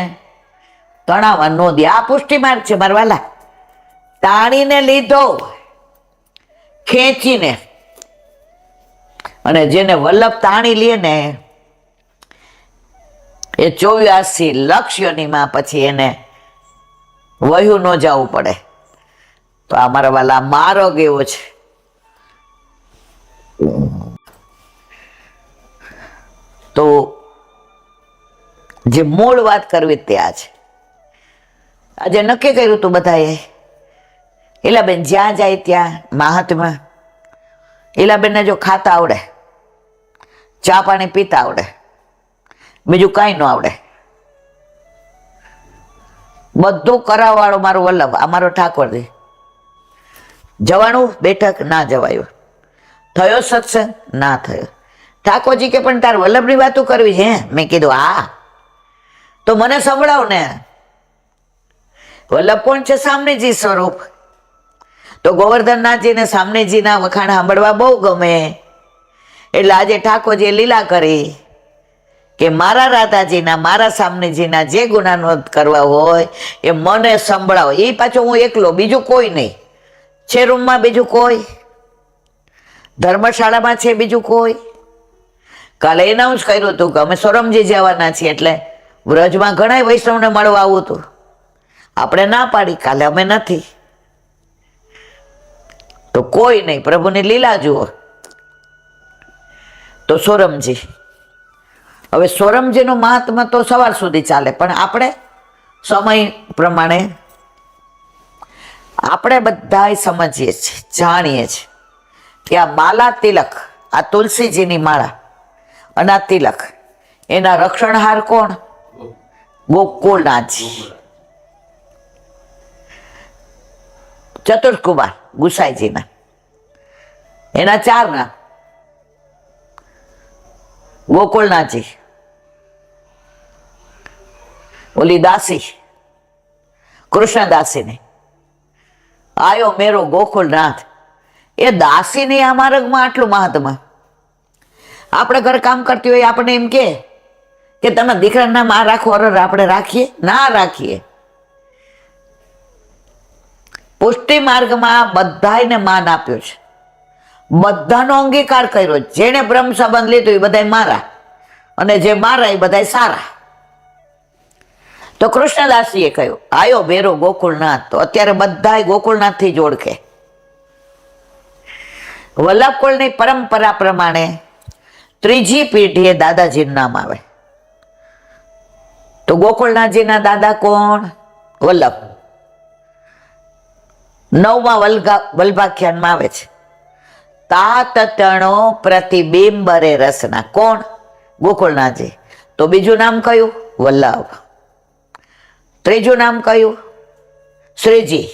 તણાવા નો દે. આ પુષ્ટિ માર્ગ છે મારવાલા. તાણીને લીધો, ખેંચીને. અને જેને વલ્લભ તાણી લે ને, એ 84 લક્ષ્યોની માં પછી એને વહ્યું ન જવું પડે. તો આ મારા વાલા માર્ગ એવો છે. તો જે મૂળ વાત કરવી તે આ છે. આજે નક્કી કર્યું તું બધાએ, ઈલાબેન જ્યાં જાય ત્યાં મહાત્મા. ઈલાબેનને જો ખાતા આવડે, ચા પાણી પીતા આવડે, બીજું કાંઈ ન આવડે, બધું કરાવવાળો મારો વલ્લભ, આ મારો ઠાકોરજી. જવાનું બેઠક, ના જવાયું. થયો સત્સંગ, ના થયો. ઠાકોરજી કે પણ તાર વલ્લભની વાતો કરવી છે? મેં કીધું હા, તો મને સંભળાવ ને. વલ્લભ કોણ છે? સામનેજી સ્વરૂપ. તો ગોવર્ધનનાથજીને સામનેજીના વખાણ સાંભળવા બહુ ગમે. એટલે આજે ઠાકોરજીએ લીલા કરી કે મારા રાધાજીના, મારા સામનેજીના જે ગુણાનોધ કરવા હોય એ મને સંભળાવો. એ પાછો હું એકલો, બીજું કોઈ નહીં. છે રૂમમાં બીજું કોઈ, ધર્મશાળામાં છે બીજું કોઈ. કાલે એનાઉન્સ કર્યું હતું કે અમે સોરમજી જવાના છીએ, એટલે વ્રજમાં ઘણા વૈષ્ણવને મળવા આવું હતું. આપણે ના પાડી, કાલે અમે નથી. તો કોઈ નહીં, પ્રભુની લીલા જુઓ. તો સોરમજી, હવે સોરમજીનું મહાત્મા તો સવાર સુધી ચાલે, પણ આપણે સમય પ્રમાણે આપણે બધા સમજીએ છીએ, જાણીએ છીએ કે આ માલા તિલક, આ તુલસીજીની માળા અને આ તિલક, એના રક્ષણહાર કોણ? ગોકુળનાથજી. ચતુર્કુમાર ગુસાઈજીના, એના 4 નામ. ગોકુળનાથજી, ઓલી દાસી કૃષ્ણદાસીને, આયો મેરો ગોકુળનાથ. એ દાસીની આ માર્ગમાં આટલું મહાત્મા. આપણે ઘર કામ કરતી હોય, આપણે એમ કે તમે દીકરાના નામ આ રાખો, અરર આપણે રાખીએ? ના રાખીએ. પુષ્ટિ માર્ગમાં બધાને માન આપ્યો છે, બધાનો અંગીકાર કર્યો. જેને બ્રહ્મ સંબંધ લીધો એ બધા મારા, અને જે મારા એ બધા સારા. તો કૃષ્ણદાસીએ કહ્યું આયો ભેરો ગોકુળનાથ. તો અત્યારે બધા ગોકુળનાથ થી જ ઓળખે. વલ્લભકુળની પરંપરા પ્રમાણે ત્રીજી પેઢીએ દાદાજીનું નામ આવે. તો ગોકુળનાથજીના દાદા કોણ? વલ્લભ. 9મા વલ્ભાખ્યાનમાં આવે છે, તાત તણો પ્રતિબિંબરે રસના. કોણ? ગોકુળનાથજી. તો બીજું નામ કયું? વલ્લભ. ત્રીજું નામ કયું? શ્રીજી.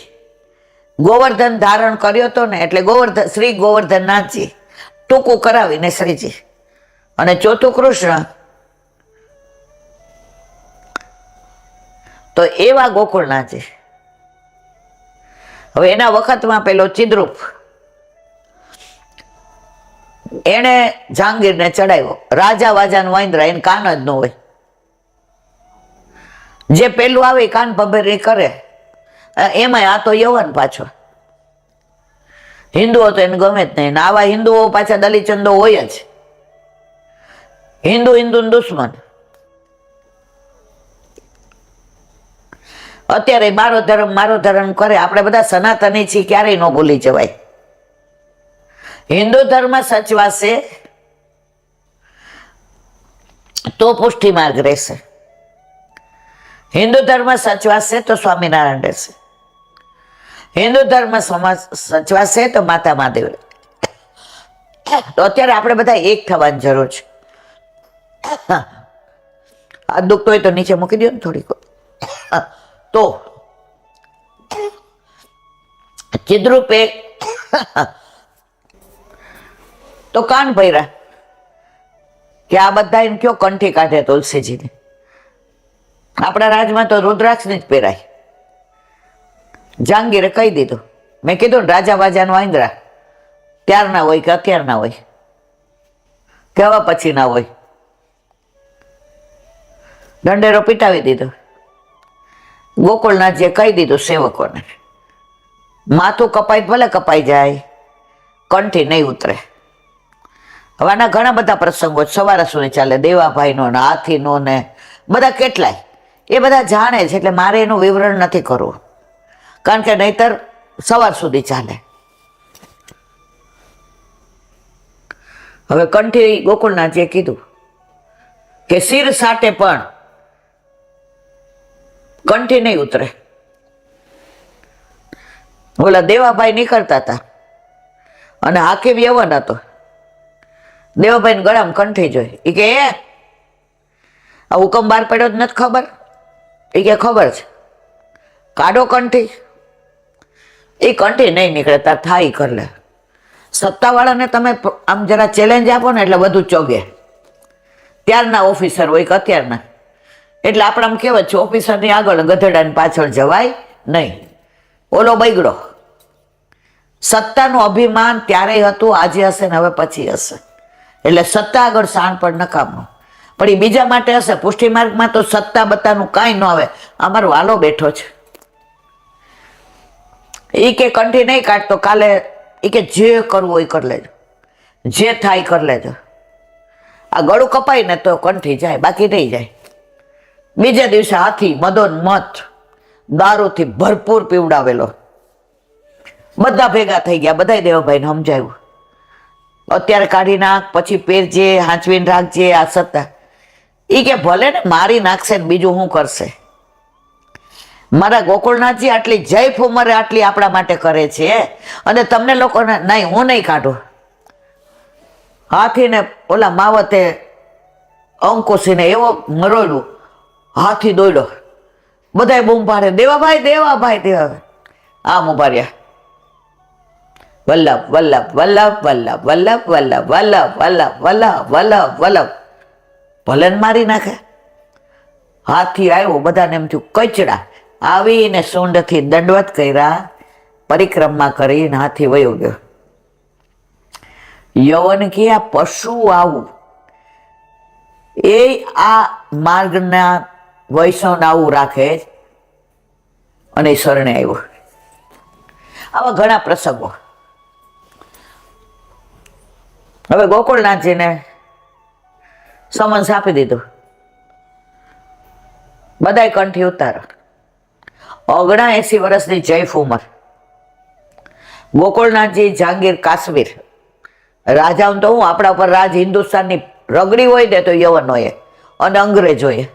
ગોવર્ધન ધારણ કર્યો હતો ને એટલે ગોવર્ધન, શ્રી ગોવર્ધનનાથજી, ટૂંકું કરાવીને શ્રીજી. અને ચોથું કૃષ્ણ. તો એવા ગોકુળનાથજી. હવે એના વખતમાં પેલો ચિદ્રૂપ એને જહાંગીરને ચડાવ્યો. રાજા વાજાનું વાંદરા, એને કાન જ ન હોય. જે પેલું આવે કાન ભભેરી કરે. એમાંય આ તો યવન પાછો. હિન્દુઓ તો એને ગમે જ નહીં. આવા હિન્દુઓ પાછા દલીચંદો હોય જ. હિન્દુ દુશ્મન. અત્યારે મારો ધર્મ કરે. આપણે બધા સનાતની છીએ, ક્યારેય ન ભૂલી જવાય. હિન્દુ ધર્મ સચવાશે તો પુષ્ટિ માર્ગ રહેશે. હિન્દુ ધર્મ સચવાશે તો સ્વામિનારાયણ રહેશે. હિન્દુ ધર્મ સચવાશે તો માતા મહાદેવ. તો અત્યારે આપણે બધા એક થવાની જરૂર છે. આ દુખતો હોય તો નીચે મૂકી દો ને થોડીક. તો ચિદ્રૂપે તો કાન ભર્યા કે આ બધા એમ કયો કંઠી કાઢે તુલસીજીને. આપણા રાજમાં તો રુદ્રાક્ષની જ પહેરાય. જહાંગીરે કહી દીધું. મેં કીધું ને, રાજા વાજાનું વાંદરા ત્યારના હોય કે અત્યારના હોય, કહેવા પછી ના હોય. દંડેરો પીટાવી દીધો. ગોકુળનાથજીએ કહી દીધું સેવકોને, માથું કપાય ભલે કપાઈ જાય, કંઠી નહીં ઉતરે. હવે આના ઘણા બધા પ્રસંગો સવારે સુધી ચાલે. દેવાભાઈનો ને હાથીનો ને બધા કેટલાય, એ બધા જાણે છે. એટલે મારે એનું વિવરણ નથી કરવું, કારણ કે નહીતર સવાર સુધી ચાલે. હવે કંઠી ગોકુળનાથજીએ કીધું કે શિર સાટે પણ કંઠી નહીં ઉતરે. ઓલા દેવાભાઈ નીકળતા હતા અને હાકીમ યવન હતો. દેવાભાઈ ગળામાં કંઠી જોઈ. એ કે આ હુકમ બહાર પડ્યો જ નથી ખબર? એ કે ખબર છે. કાઢો કંઠી. એ કંઠી નહીં નીકળે, તાર થાય કર લે. સત્તાવાળાને તમે આમ જરા ચેલેન્જ આપો ને એટલે બધું ચોગે. ત્યારના ઓફિસર હોય કે અત્યારના. એટલે આપણે આમ કહેવાય છે, ઓફિસરની આગળ ગધેડાની પાછળ જવાય નહીં. ઓલો બગડો. સત્તાનું અભિમાન ત્યારે હતું, આજે હશે ને હવે પછી હશે. એટલે સત્તા આગળ શાણપણ નકામનું. પણ એ બીજા માટે હશે. પુષ્ટિ માર્ગમાં તો સત્તા બત્તાનું કાંઈ ન આવે. અમારો વાલો બેઠો છે. એ કે કંઠી નહીં કાઢતો, કાલે એ કે જે કરવું હોય કરી લેજો, જે થાય કરી લેજો. આ ગળું કપાય ને તો કંઠી જાય, બાકી નહીં જાય. બીજા દિવસે હાથી મદોન્મથ દારૂથી ભરપૂર પીવડાવેલો. બધા ભેગા થઈ ગયા. બધાય દેવાભાઈને સમજાવ્યું, અત્યારે કાઢી નાખ, પછી પહેરજે, હાંચવીને રાખજે. આ સત્તા એ કે ભલે ને મારી નાખશે ને બીજું શું કરશે. મારા ગોકુળનાથજી આટલી જય ફુમરે આટલી આપણા માટે કરે છે, અને તમને લોકોને નહીં, હું નહીં કાઢું. હાથીને ઓલા માવતે અંકુશીને એવો મરોડ્યું, હાથી દોડ્યો. બધાય બૂમ પાડે, દેવાભાઈ દેવાભાઈ દેવાભાઈ. આમ ઉભા રહ્યા. વલ્લભ વલ્લભ વલ્લભ વલ્લભ વલ્લભ વલ્લભ વલ્લભ વલ્લભ વલ્લભ વલ્લભ વલ્લભ. ભલે મારી નાખે. હાથી આવ્યો, બધાને એમ થયું કચડા. આવીને સૂંઢથી દંડવત કર્યા, પરિક્રમા કરીને હાથી વયો ગયો. યવન કે આ પશુ આવું, એ આ માર્ગના વૈષ્ણવને આવું રાખે અને શરણે આવ્યો. આવા ઘણા પ્રસંગો. હવે ગોકુળનાથજીને સમન્સ આપી દીધું, બધાય કંઠી ઉતારો. 79 વર્ષની જૈફ ઉંમર. ગોકુળનાથજી જહાંગીર કાશ્મીર રાજા. તો હું આપણા ઉપર રાજ હિન્દુસ્તાનની રગડી હોય ને તો યવન હોય અને અંગ્રેજ હોય,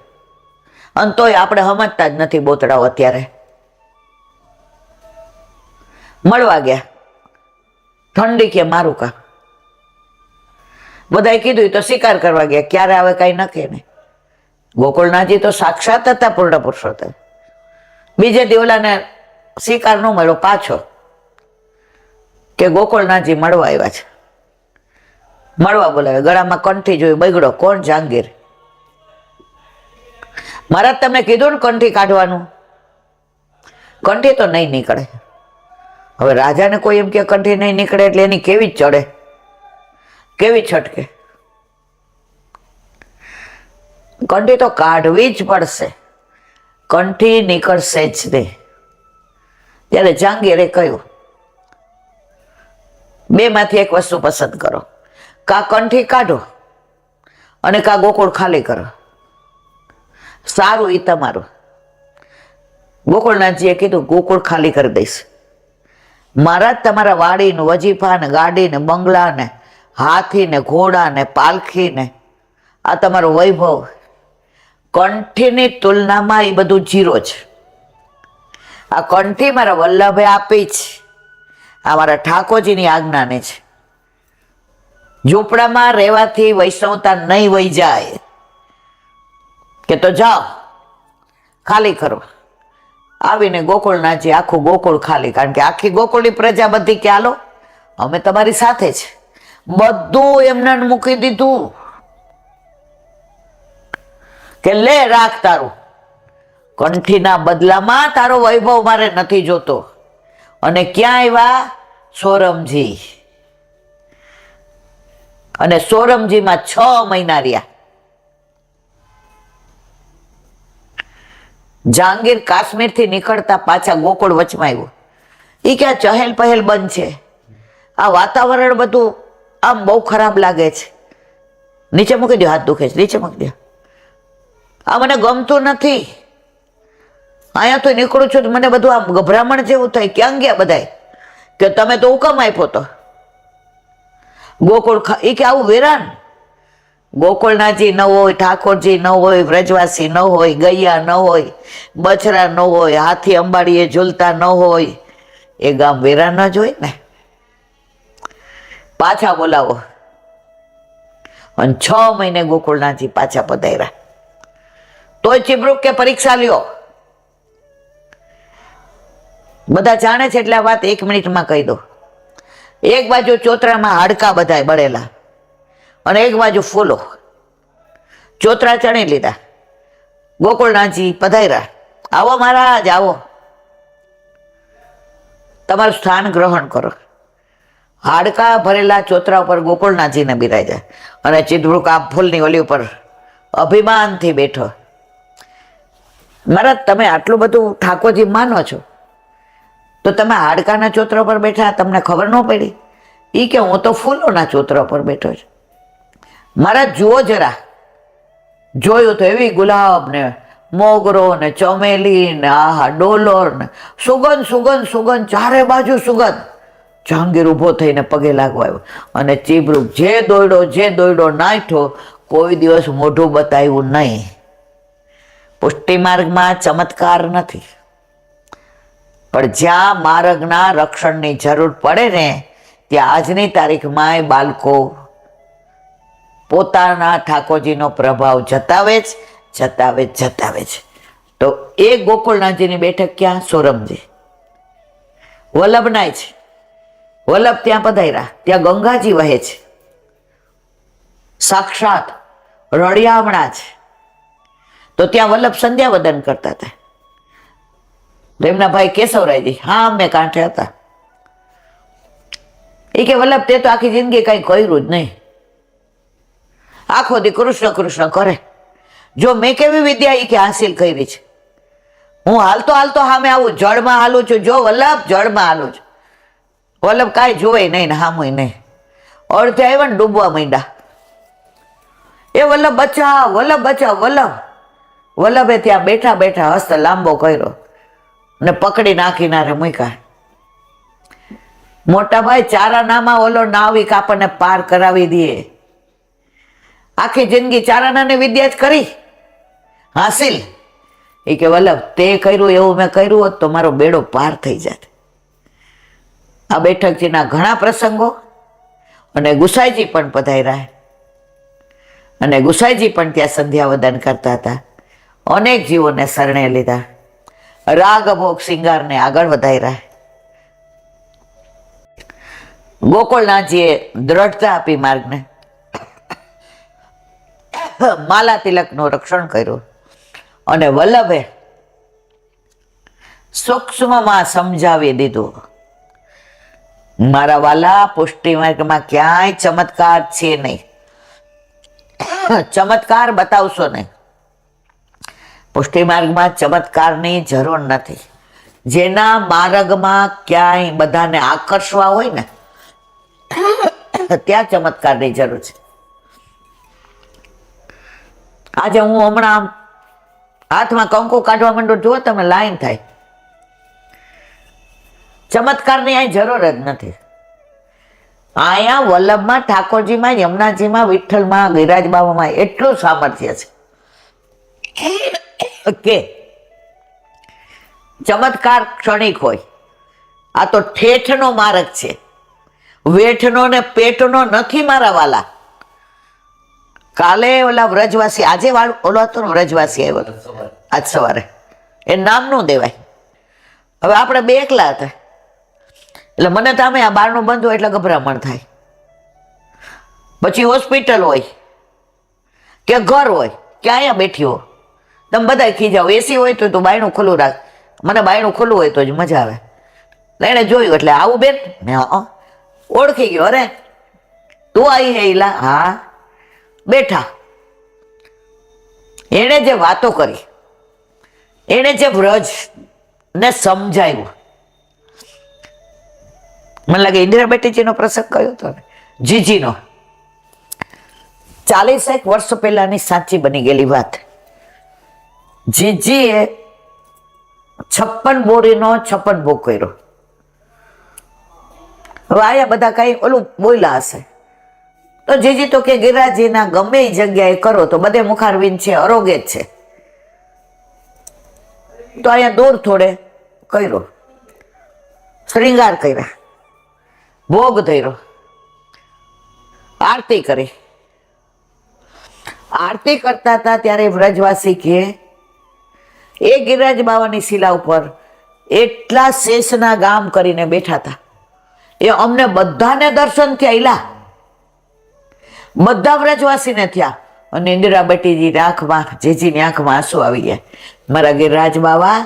અને તોય આપણે સમજતા જ નથી બોતડાઓ અત્યારે. મળવા ગયા. ઠંડી કે મારું કા બધાએ કીધું તો શિકાર કરવા ગયા. ક્યારે આવે કઈ નક્કી નહીં. ગોકુળનાથજી તો સાક્ષાત હતા, પૂર્ણ પુરુષોત્તમ. બીજે દિવલાને શિકાર ન મળ્યો પાછો, કે ગોકુળનાથજી મળવા આવ્યા છે. મળવા બોલાવે, ગળામાં કંઠી જોઈ બગડો. કોણ? જાંગીર. મહારાજ તમને કીધું ને કંઠી કાઢવાનું. કંઠી તો નહીં નીકળે. હવે રાજાને કોઈ એમ કે કંઠી નહીં નીકળે એટલે એની કેવી ચડે, કેવી છટકે. કંઠી તો કાઢવી જ પડશે, કંઠી નીકળશે જ નહીં. ત્યારે જાંગીરે કહ્યું, બે માંથી એક વસ્તુ પસંદ કરો, કા કંઠી કાઢો અને કા ગોકુળ ખાલી કરો. સારું, એ તમારું. ગોકુળનાથજીએ કીધું, ગોકુળ ખાલી કરી દઈશ. મહારાજ તમારા વાડી ને વજીફા ને ગાડી ને બંગલા ને હાથી ને ઘોડા ને પાલખી ને આ તમારો વૈભવ, કંઠીની તુલનામાં એ બધું જીરો છે. આ કંઠી મારા વલ્લભે આપી છે, આ મારા ઠાકોરજીની આજ્ઞાને છે. ઝૂંપડામાં રહેવાથી વૈષ્ણવતા નહીં વહી જાય, કે તો જાઓ ખાલી કરો. આવીને ગોકુળનાથજી આખું ગોકુળ ખાલી, કારણ કે આખી ગોકુળની પ્રજા બધી કે હાલો અમે તમારી સાથે છે, બધું એમને મૂકી દીધું કે લે રાખ તારું, કંઠીના બદલામાં તારો વૈભવ મારે નથી જોતો. અને ક્યાં આવ્યા? સોરમજી. અને સોરમજીમાં 6 મહિના રહ્યા. જહાંગીર કાશ્મીર થી નીકળતા પાછા ગોકુળ વચમાં આવ્યું. એ ક્યાં ચહેલ પહેલ બંધ છે, આ વાતાવરણ બધું આમ બહુ ખરાબ લાગે છે. નીચે મૂકી દો, હાથ દુખે છે, નીચે મૂકી દો. આ મને ગમતું નથી. અહીંયા તો નીકળું છું મને બધું આમ ગભરામણ જેવું થાય. ક્યાં ગયા બધાય? કે તમે તો હુકમ આપ્યો તો ગોકુળ. એ કે આવું વેરાન, ગોકુળનાથજી ન હોય, ઠાકોરજી ન હોય, વ્રજવાસી ન હોય, ગૈયા ન હોય, બછરા ન હોય, હાથી અંબાડીએ ઝૂલતા ન હોય, એ ગામ વેરાન જ હોય ને. પાછા બોલાવો. અને 6 મહિને ગોકુળનાથજી પાછા પધાર્યા. તોય ચીબરૂક કે પરીક્ષા લ્યો. બધા જાણે છે એટલે આ વાત 1 મિનિટમાં કહી દો. એક બાજુ ચોતરામાં હાડકા બધાય બળેલા અને એક બાજુ ફૂલો. ચોતરા ચણી લીધા. ગોકુળનાથજી પધાર્યા. આવો મહારાજ, આવો, તમારું સ્થાન ગ્રહણ કરો. હાડકા ભરેલા ચોતરા ઉપર ગોકુળનાથજીને બિરાજ્યા અને ચિત્રવૃક આ ફૂલની ઓલી ઉપર અભિમાનથી બેઠો. મહારાજ તમે આટલું બધું ઠાકોરજી માનો છો, તો તમે હાડકાના ચોતરા પર બેઠા, તમને ખબર ન પડી? એ કે હું તો ફૂલોના ચોતરા પર બેઠો છું. મહારાજ જુઓ જરા. જોયું તો એવી ગુલાબ ને મોગરો ને ચમેલી ને આહા ડોલોર ને સુગંધ સુગંધ સુગંધ, ચારે બાજુ સુગંધ. જહાંગીર ઊભો થઈને પગે લાગવા આવ્યો અને ચીબરૂક જે દોડ્યો નાઠો, કોઈ દિવસ મોઢું બતાવ્યું નહીં. પુષ્ટિ માર્ગમાં ચમત્કાર નથી, પણ જ્યાં માર્ગના રક્ષણની જરૂર પડે ને ત્યાં આજની તારીખમાં બાળકો પોતાના ઠાકોરજીનો પ્રભાવ જતાવે છે. તો એ ગોકુળનાથજીની બેઠક ક્યાં? સોરમજી. વલ્લભનાય છે. વલ્લભ ત્યાં પધાર્યા. ત્યાં ગંગાજી વહે છે, સાક્ષાત રળિયામણા છે. તો ત્યાં વલ્લભ સંધ્યાવદન કરતા હતા. એમના ભાઈ કેશવરાયજી હા અમે કાંઠે હતા. એ કે વલ્લભ તે તો આખી જિંદગી કઈ કર્યું જ નહીં, આખો દી કૃષ્ણ કૃષ્ણ કરે. જો મેં કેવી વિદ્યા એ કે હાસિલ કરી છે. હું હાલતો સામે આવું, જળમાં હાલું છું. જો વલ્લભ જળમાં હાલું છું. વલ્લભ કાંઈ જોવે નહીં ને હામુય નહીં. અડધે આવ્યા ને ડૂબવા માંડ્યા. એ વલ્લભ બચાવ, વલ્લભ બચાવ, વલ્લભ. વલ્લભે ત્યાં બેઠા બેઠા હસ્ત લાંબો કર્યો ને પકડી નાખીનારે મૂક્યા. મોટા ભાઈ ચારાનામાં ઓલો નાવિક આપણને પાર કરાવી દે. આખી જિંદગી ચારાનાની વિદ્યા જ કરી હાસિલ. એ કે વલ્લભ તે કર્યું એવું મેં કર્યું હોત તો મારો બેડો પાર થઈ જાત. આ બેઠકજીના ઘણા પ્રસંગો અને ગુસાઈજી પણ પધાર્યા અને ગુસાઈજી પણ ત્યાં સંધ્યાવદન કરતા હતા. અનેક જીવોને શરણે લીધા, રાગ ભોગ શિંગારને આગળ વધાર્યા. ગોકુળનાથજીએ દ્રઢતા આપી માર્ગને, માલા તિલકનું રક્ષણ કર્યું અને વલ્લભે સૂક્ષ્મમાં સમજાવી દીધું, મારા વાલા પુષ્ટિ માર્ગમાં ક્યાંય ચમત્કાર છે નહીં, ચમત્કાર બતાવશો નહીં. પુષ્ટિ માર્ગમાં ચમત્કારની જરૂર નથી. જેના માર્ગમાં ક્યાંય બધાને આકર્ષવા હોય ને ત્યાં ચમત્કારની જરૂર છે. આજે હું હમણાં હાથમાં કંકુ કાઢવા માંડું, જુઓ તમે, લાઈન થાય. ચમત્કારની અહીં જરૂર જ નથી. અહીંયા વલ્લભમાં, ઠાકોરજીમાં, યમુનાજીમાં, વિઠ્ઠલમાં, ગિરિરાજ બાબામાં એટલું સામર્થ્ય છે કે ચમત્કાર ક્ષણિક હોય. આ તો ઠેઠનો માર્ગ છે, વેઠનો ને પેટનો નથી મારા વાલા. કાલે ઓલા વ્રજવાસી, આજે ઓલો હતો ને વ્રજવાસી આવ્યો આજ સવારે, એ નામ નું દેવાય. હવે આપણે બે એકલા હતા એટલે મને તો આ બારનું બંધ હોય એટલે ગભરામણ થાય. પછી હોસ્પિટલ હોય કે ઘર હોય કે અહીંયા બેઠી હો, તમે બધા ખીજાવ. એસી હોય તો બાયણું ખુલ્લું રાખ. મને બાયણું ખુલ્લું હોય તો જ મજા આવે. એને જોયું એટલે આવું બેન, મેં ઓળખી ગયો. અરે તું આવી હે ઈલા? હા. બેઠા. એણે જે વાતો કરી, એણે જે વ્રજ ને સમજાવ્યું, મને લાગે ઇન્દિરા બેટીજીનો પ્રસંગ કયો હતો ને, જીજીનો. 40 વર્ષ પહેલાની સાચી બની ગયેલી વાત. જીજીએ 56 બોરીનો 56 ભોગ કર્યો. હવે આયા બધા કઈ ઓલું બોલ્યા હશે તો જીજી તો કે ગિરિરાજજીના ગમે એ જગ્યાએ કરો તો બધે મુખારવિંદ છે, અરોગે જ છે. તો અહીંયા દૂર થોડે કર્યો, શ્રૃંગાર કર્યા, ભોગ ધર્યો, આરતી કરી. આરતી કરતા હતા ત્યારે વ્રજવાસી કે એ ગિરિરાજ બાવાની શિલા ઉપર એટલા શેષના ગામ કરીને બેઠા હતા. એ અમને બધાને દર્શન થયા, બધા વ્રજવાસીને થયા. અને ઇન્દિરા બેટીજીની આંખમાં, જીજીની આંખમાં આંસુ આવી ગયા. મારા ગિરિરાજ બાવા,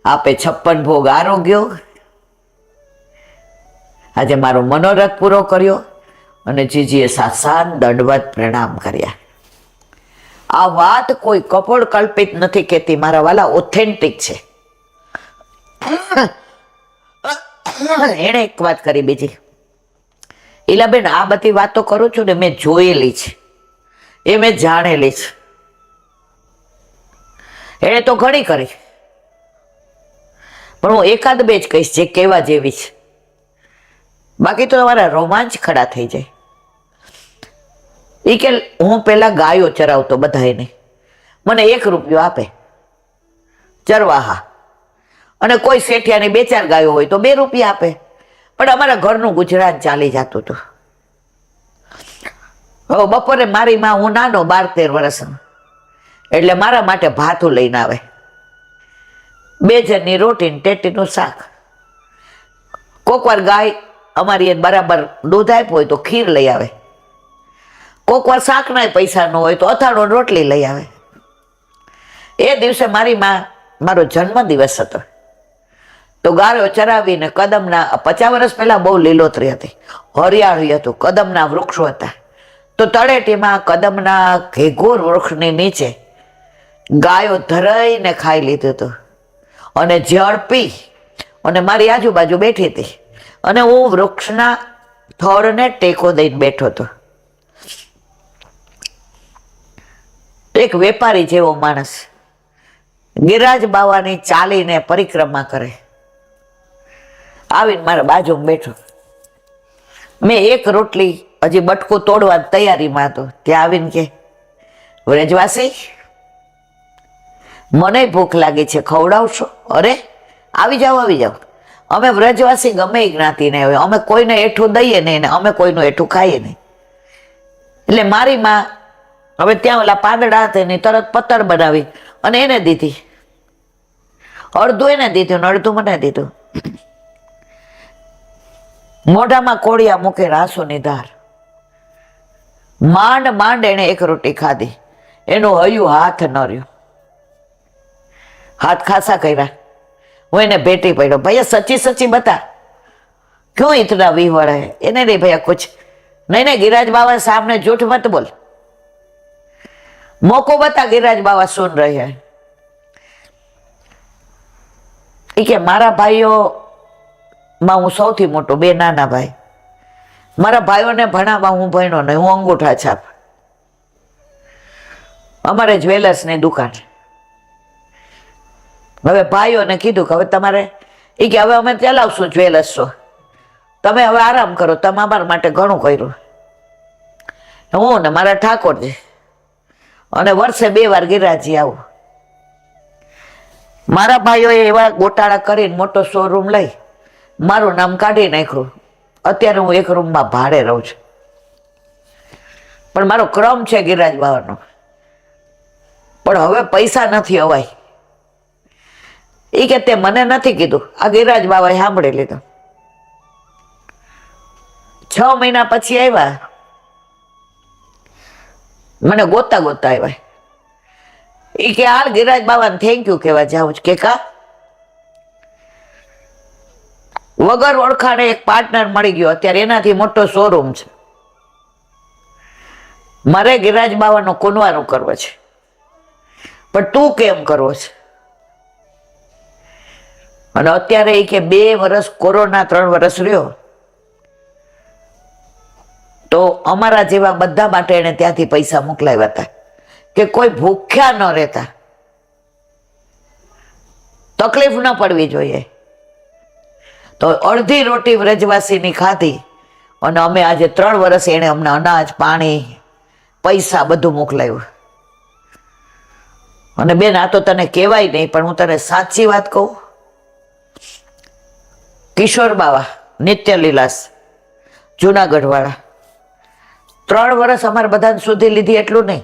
આપે 56 ભોગ આરોગ્યો, આજે મારો મનોરથ પૂરો કર્યો. અને જીજીએ સાસાન દંડવત પ્રણામ કર્યા. આ વાત કોઈ કપોળ કલ્પિત નથી કહેતી મારા વાલા, ઓથેન્ટિક છે. એણે એક વાત કરી બીજી, ઈલાબેન આ બધી વાતો કરું છું ને મેં જોયેલી છે, એ મેં જાણેલી છે. એણે તો ઘણી કરી, પણ હું એકાદ બે જ કહીશ જે કહેવા જેવી છે. બાકી તો તમારા રોમાંચ ખડા થઈ જાય. એ કે હું પેલા ગાયો ચરાવતો બધાને, મને 1 રૂપિયો આપે ચરવાહા, અને કોઈ શેઠિયાની 2-4 ગાયો હોય તો 2 રૂપિયા આપે. પણ અમારા ઘરનું ગુજરાત ચાલી જતું હતું. હવે બપોરે મારી માં, હું નાનો 12-13 વર્ષનો, એટલે મારા માટે ભાતું લઈને આવે, 2 જણની રોટી ને ટેટીનું શાક. કોક વાર ગાય અમારી બરાબર દૂધ આપ્યું હોય તો ખીર લઈ આવે, કોક વાર શાકના પૈસા ન હોય તો અથાણું રોટલી લઈ આવે. એ દિવસે મારી માં, મારો જન્મદિવસ હતો, તો ગાયો ચરાવીને કદમના, 50 વર્ષ પહેલા બહુ લીલોતરી હતી, હરિયાળી હતું, કદમના વૃક્ષો હતા. તો તળેટીમાં કદમના ઘેઘોર વૃક્ષની નીચે ગાયો ધરાઈને ખાઈ લીધું હતું. અને જળ પી અને મારી આજુબાજુ બેઠી હતી, અને હું વૃક્ષના થડને ટેકો દઈને બેઠો હતો. એક વેપારી જેવો માણસ ગિરિરાજ બાવાની ચાલીને પરિક્રમા કરે, આવીને મારા બાજુમાં બેઠો. મેં 1 રોટલી હજી બટકું તોડવા તૈયારીમાં હતો, ત્યાં આવીને કે વ્રજવાસી મને ભૂખ લાગી છે, ખવડાવશો? અરે આવી જાઓ આવી જાઓ. અમે વ્રજવાસી ગમે એ જ્ઞાતિને હોય, અમે કોઈને એઠું દઈએ નહીં ને અમે કોઈનું એઠું ખાઈએ નહીં. એટલે મારી માં હવે ત્યાં ઓલા પાંદડા હતા એની તરત પતર બનાવી અને એને દીધી. અડધું એને દીધું ને અડધું મને દીધું. મોઢામાં કોળિયા મૂકે આંસુની ધાર. માંડ માંડ એને એક રોટી ખાધી, એનું હયું હાથ ન રહ્યું. હાથ ખાસા કર્યા. હું એને ભેટી પડ્યો, ભૈયા સચ્ચી સચ્ચી બતા ક્यों इतना विहवड़ है? એને નહીં ભૈયા कुछ नहीं नहीं, गिरिराज बाबा सामने झूठ मत बोल, मौको बता, गिरिराज बाबा सुन रहे हैं. કે મારા ભાઈઓ માં હું સૌથી મોટો, બે નાના ભાઈ. મારા ભાઈઓને ભણાવવા હું ભણ્યો નહીં, હું અંગૂઠા છાપ. અમારે જ્વેલર્સની દુકાન. હવે ભાઈઓને કીધું કે હવે તમારે, એ કે હવે અમે ચલાવશું જ્વેલર્સ શો, તમે હવે આરામ કરો, તમે અમારા માટે ઘણું કર્યું. હું ને મારા ઠાકોરજી અને વર્ષે 2 વાર ગિરિરાજજી આવું. મારા ભાઈઓએ એવા ગોટાળા કરીને મોટો શોરૂમ લઈ મારું નામ કાઢી નાખ્યું. અત્યારે હું એક રૂમમાં ભાડે રહું છું. પણ મારો ક્રમ છે ગિરિરાજ બાવાનો. પણ હવે પૈસા નથી અવાય. એ કે તે મને નથી કીધું, આ ગિરિરાજ બાબાએ સાંભળી લીધું. 6 મહિના પછી આવ્યા, મને ગોતા ગોતા આવ્યા. એ કે હાલ ગિરિરાજ બાબાને થેન્ક યુ કહેવા જાઉં છું. કે કા? વગર ઓળખાણે એક પાર્ટનર મળી ગયો, અત્યારે એનાથી મોટો શોરૂમ છે. મારે ગિરિરાજ બાવાનો કુનવારો કરવો છે, પણ તું કેમ કરવો છે? અને અત્યારે એ કે 2 વર્ષ કોરોના 3 વર્ષ રહ્યો તો અમારા જેવા બધા માટે એને ત્યાંથી પૈસા મોકલાવ્યા હતા કે કોઈ ભૂખ્યા ન રહેતા, તકલીફ ન પડવી જોઈએ. તો અડધી રોટી વ્રજવાસીની ખાધી અને અમે આજે 3 વર્ષ એને અમને અનાજ, પાણી, પૈસા બધું મોકલાવ્યું. અને બેન, આ તો તને કહેવાય નહીં, પણ હું તને સાચી વાત કહું. કિશોર બાવા નિત્ય લીલાસ જુનાગઢ વાળા 3 વર્ષ અમારે બધાને સુધી લીધી, એટલું નહીં.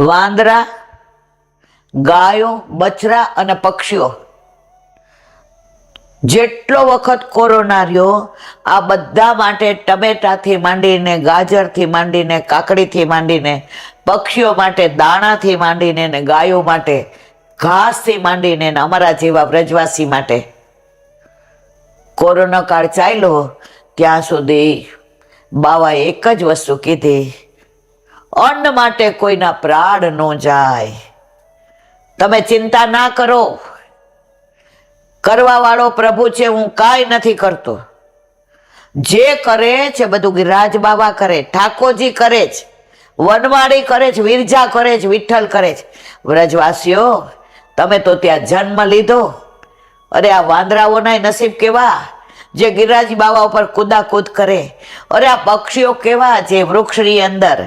વાંદરા, ગાયો, બચરા અને પક્ષીઓ જેટલો વખત કોરોના રહ્યો, આ બધા માટે ટમેટાથી માંડીને, ગાજરથી માંડીને, કાકડીથી માંડીને, પક્ષીઓ માટે દાણાથી માંડીને, ને ગાયો માટે ઘાસથી માંડીને, અમારા જેવા વ્રજવાસી માટે કોરોના કાળ ચાલ્યો ત્યાં સુધી બાવાએ એક જ વસ્તુ કીધી, અન્ન માટે કોઈના પ્રાણ ન જાય. તમે ચિંતા ના કરો, કરવા વાળો પ્રભુ છે, હું કાંઈ નથી કરતો. જે કરે છે બધું ગિરિરાજ બાબા કરે, ઠાકોરજી કરે છે, વનવાડી કરે છે, વિરજા કરે છે, વિઠ્ઠલ કરે છે. વ્રજવાસીઓ, તમે તો ત્યાં જન્મ લીધો. અરે આ વાંદરાઓના નસીબ કેવા જે ગિરિરાજ બાબા ઉપર કુદાકૂદ કરે. અરે આ પક્ષીઓ કેવા જે વૃક્ષની અંદર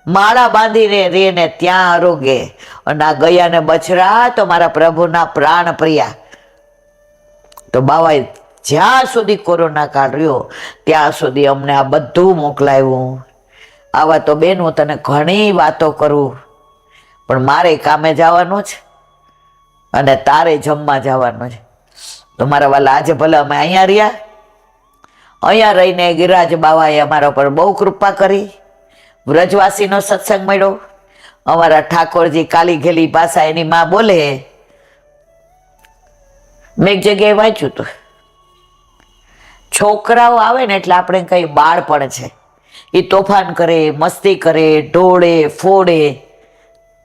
માળા બાંધીને રેને ત્યાં આરોગે. અને આ ગયા ને બછરા તો મારા પ્રભુના પ્રાણ પ્રિયા. તો બાવાએ જ્યાં સુધી કોરોના કાળ રહ્યો ત્યાં સુધી અમને આ બધું મોકલાવ્યું. આવા તો બેન હું તને ઘણી વાતો કરું, પણ મારે કામે જવાનું છે અને તારે જમવા જવાનું છે. તો મારા વાલા, આજે ભલે અમે અહીંયા રહ્યા, અહીંયા રહીને ગિરિરાજ બાવાએ અમારા પર બહુ કૃપા કરી. વ્રજવાસીનો સત્સંગ મળ્યો. અમારા ઠાકોરજી કાલી ઘેલી ભાષા એની માં બોલે. મેં એક જગ્યાએ વાંચ્યું હતું, છોકરાઓ આવે ને એટલે આપણે કઈ બાળપણ છે, એ તોફાન કરે, મસ્તી કરે, ઢોળે ફોડે,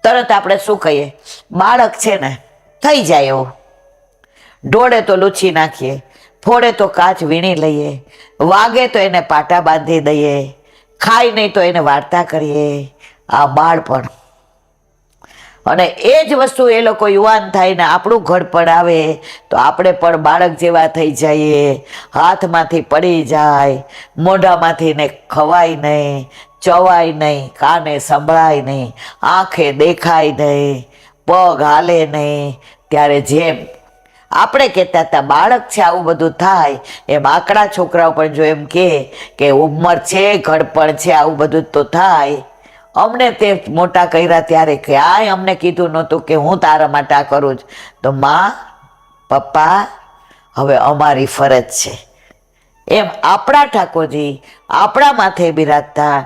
તરત આપણે શું કહીએ, બાળક છે ને થઈ જાય એવું. ઢોળે તો લૂછી નાખીએ, ફોડે તો કાચ વીણી લઈએ, વાગે તો એને પાટા બાંધી દઈએ, ખાય નહીં તો એને વાર્તા કરીએ. આ બાળપણ. અને એ જ વસ્તુ એ લોકો યુવાન થાય ને આપણું ઘડપણ આવે તો આપણે પણ બાળક જેવા થઈ જઈએ. હાથમાંથી પડી જાય, મોઢામાંથી ને ખવાય નહીં, ચવાય નહીં, કાને સંભળાય નહીં, આંખે દેખાય નહીં, પગ હાલે નહીં. ત્યારે જેમ આપણે કહેતા હતા બાળક છે આવું બધું થાય, એમ આંકડા છોકરાઓ પણ જો એમ કે ઉંમર છે, ઘડપણ છે, આવું બધું તો થાય. અમને તે મોટા કર્યા ત્યારે ક્યાંય અમને કીધું નહોતું કે હું તારા માટે આ કરું છું. તો માં, પપ્પા, હવે અમારી ફરજ છે. એમ આપણા ઠાકોરજી આપણા માથે બિરાજતા,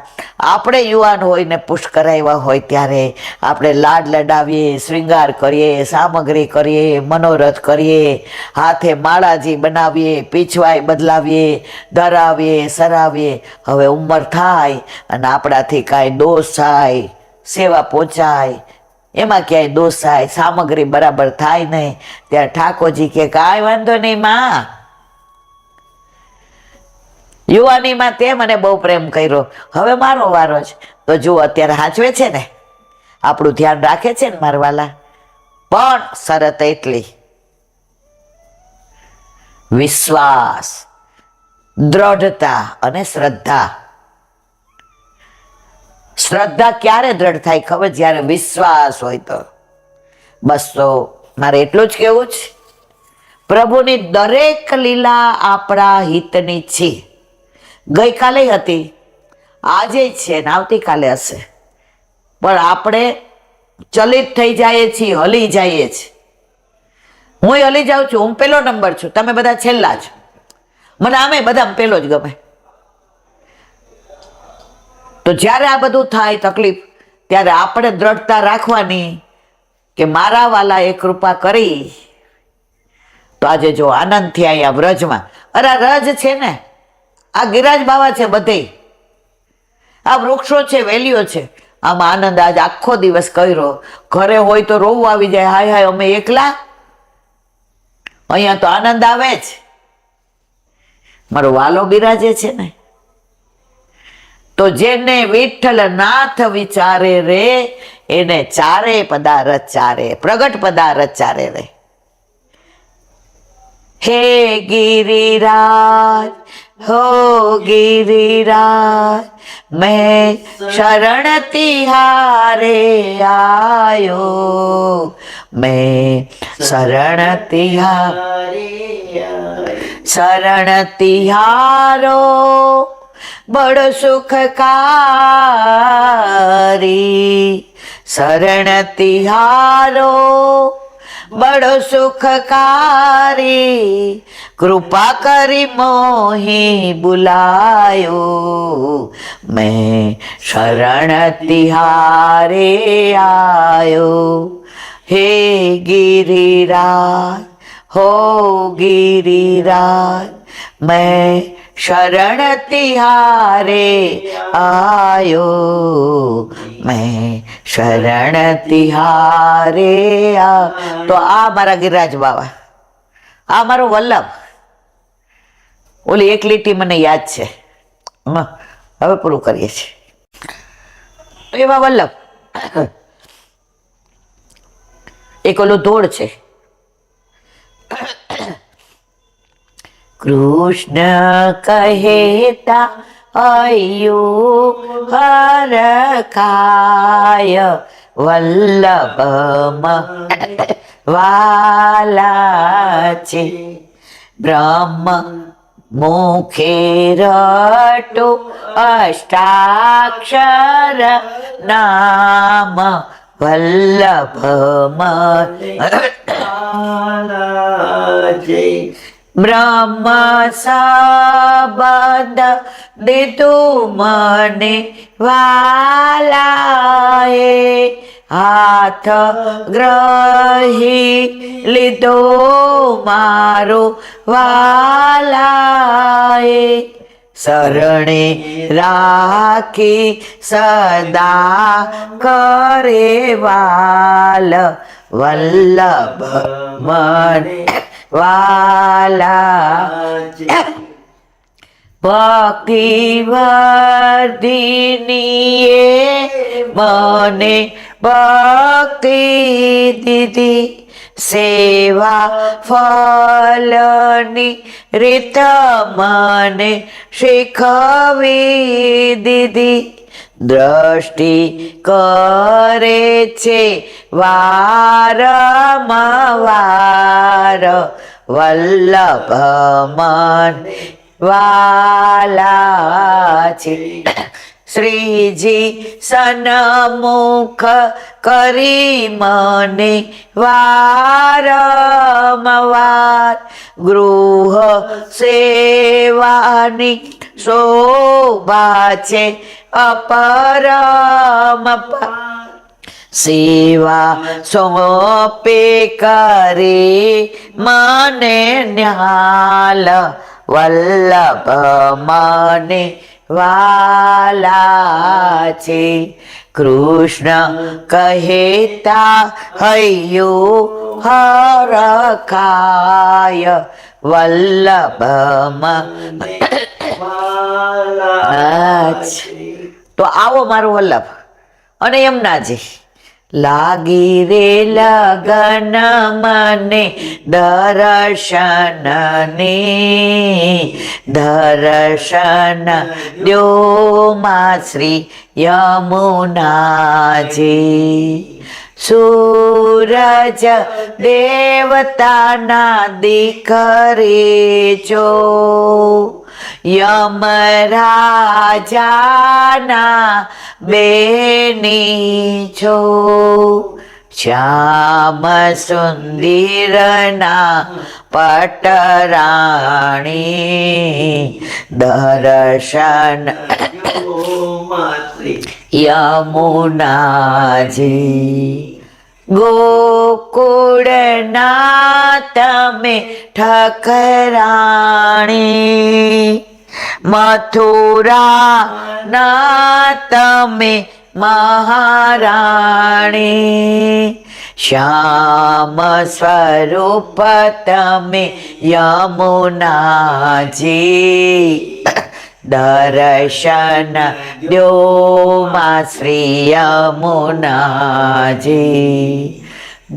આપણે યુવાન હોય ને પુશ કરાવ્યા હોય ત્યારે આપણે લાડ લડાવીએ, શ્રૃંગાર કરીએ, સામગ્રી કરીએ, મનોરથ કરીએ, હાથે માળાજી બનાવીએ, પીછવાઈ બદલાવીએ, ધરાવીએ, સરાવીએ. હવે ઉંમર થાય અને આપણાથી કાંઈ દોષ થાય, સેવા પહોંચાય, એમાં ક્યાંય દોષ થાય, સામગ્રી બરાબર થાય નહીં, ત્યારે ઠાકોરજી કે કાંઈ વાંધો નહીં માં, યુવાનીમાં તે મને બહુ પ્રેમ કર્યો, હવે મારો વારો છે. તો જુઓ અત્યારે હાચવે છે ને, આપણું ધ્યાન રાખે છે ને મારવાલા. પણ શરત એટલી, વિશ્વાસ, દ્રઢતા અને શ્રદ્ધા. શ્રદ્ધા ક્યારે દ્રઢ થાય ખબર? જ્યારે વિશ્વાસ હોય તો. બસ તો મારે એટલું જ કહેવું છે, પ્રભુની દરેક લીલા આપણા હિતની છે. ગઈકાલે હતી, આજે છે ને આવતીકાલે હશે, પણ આપણે ચલિત થઈ જઈએ છીએ, હલી જઈએ છીએ. હું હલી જાઉં છું, હું પેલો નંબર છું, તમે બધા છેલ્લા છો. મને આમે બધા પેલો જ ગમે. તો જ્યારે આ બધું થાય તકલીફ, ત્યારે આપણે દ્રઢતા રાખવાની કે મારા વાલાએ કૃપા કરી. તો આજે જો આનંદથી અહીંયા વ્રજમાં, અરે રજ છે ને, આ ગિરાજ બાવા છે, બધે આ વૃક્ષો છે, વેલીઓ છે, આમાં આનંદ આજ આખો દિવસ કર્યો. ઘરે હોય તો રોવું આવી જાય, હાય હાય અમે એકલા. અહીંયા તો આનંદ આવે જ. મારો વાલો બિરાજે છે ને, તો જેને વિઠ્ઠલ નાથ વિચારે રે, એને ચારે પદાર્થ ચારે, પ્રગટ પદાર્થ ચારે રે. હે गिरिराज हो गिरिराज, मैं शरण तिहारे आयो, मैं शरण तिहारे, शरण तिहारो बड़ सुखकारी, शरण तिहारो बड़ो सुखकारी, कृपा करी मोही बुलायो, मैं शरण तिहारे आयो. हे गिरिराज हो गिरिराज, मैं शरण तिहारे आयो, मैं શરણ તિહારે આ. તો આ મારા ગિરિરાજ બાવા, આ મારો વલ્લભ. ઓલી એક લીટી મને યાદ છે, હવે પૂરું કરીએ છીએ. એવા વલ્લભ. એક ઓલો ધોળ છે, કૃષ્ણ કહેતા અયું હરખાય, વલ્લભ વાલા છે, બ્રહ્મ મુખે રટો અષ્ટાક્ષર નામ, વલ્લભ બ્રહ્મ સંબંધ દીધું મને વાલાએ, હાથ ગ્રહી લીધો મારો વાલાએ, શરણે રાખી સદા કરે વાલ, વલ્લભ મને વાલા. ભક્તિ વર્ધિનીએ મને ભક્તિ દીધી, સેવા ફલની રીત મને શીખવી દીધી, દ્રષ્ટિ કરે છે વારંવાર, વલ્લભ મન વાલા છે. શ્રીજી સન્મુખ કરી મને વારંવાર, ગૃહ સેવાની શોભા છે અપરંપાર, સેવા સોંપે કરી મને ન્યાલ, વલ્લભ મને વાલા છે. કૃષ્ણ કહેતા હૈયું હરખાય, વલ્લભ મને વાલા છે. તો આવો મારો વલ્લભ. અને યમુનાજી, લાગી રે લગન મને દર્શનની, દર્શન દ્યો માં શ્રી યમુનાજી. સૂરજ દેવતાના દીકરી છો, યમરાજાના બેની છો, શ્યામ સુંદરના પટરાણી, દર્શન યમુનાજી. ગોકુળના તમે ઠકરાણી, મથુરા ના તમે મહારાણી, શ્યામ સ્વરૂપ તમે યમુનાજી. દર્શન દ્યો માં શ્રી યમુનાજી.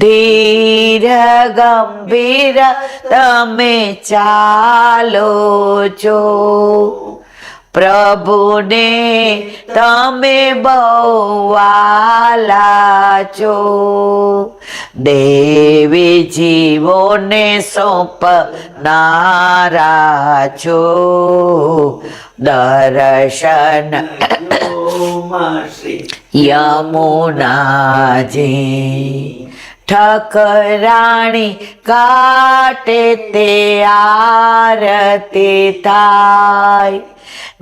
ધીર ગંભીર તમે ચાલો છો, પ્રભુને તમે બહુ વાલા છો, દેવી જીવોને સોંપનારા છો, દર્શન યમુનાજી. ઠકરાણી કાટે તે આરતી થાય,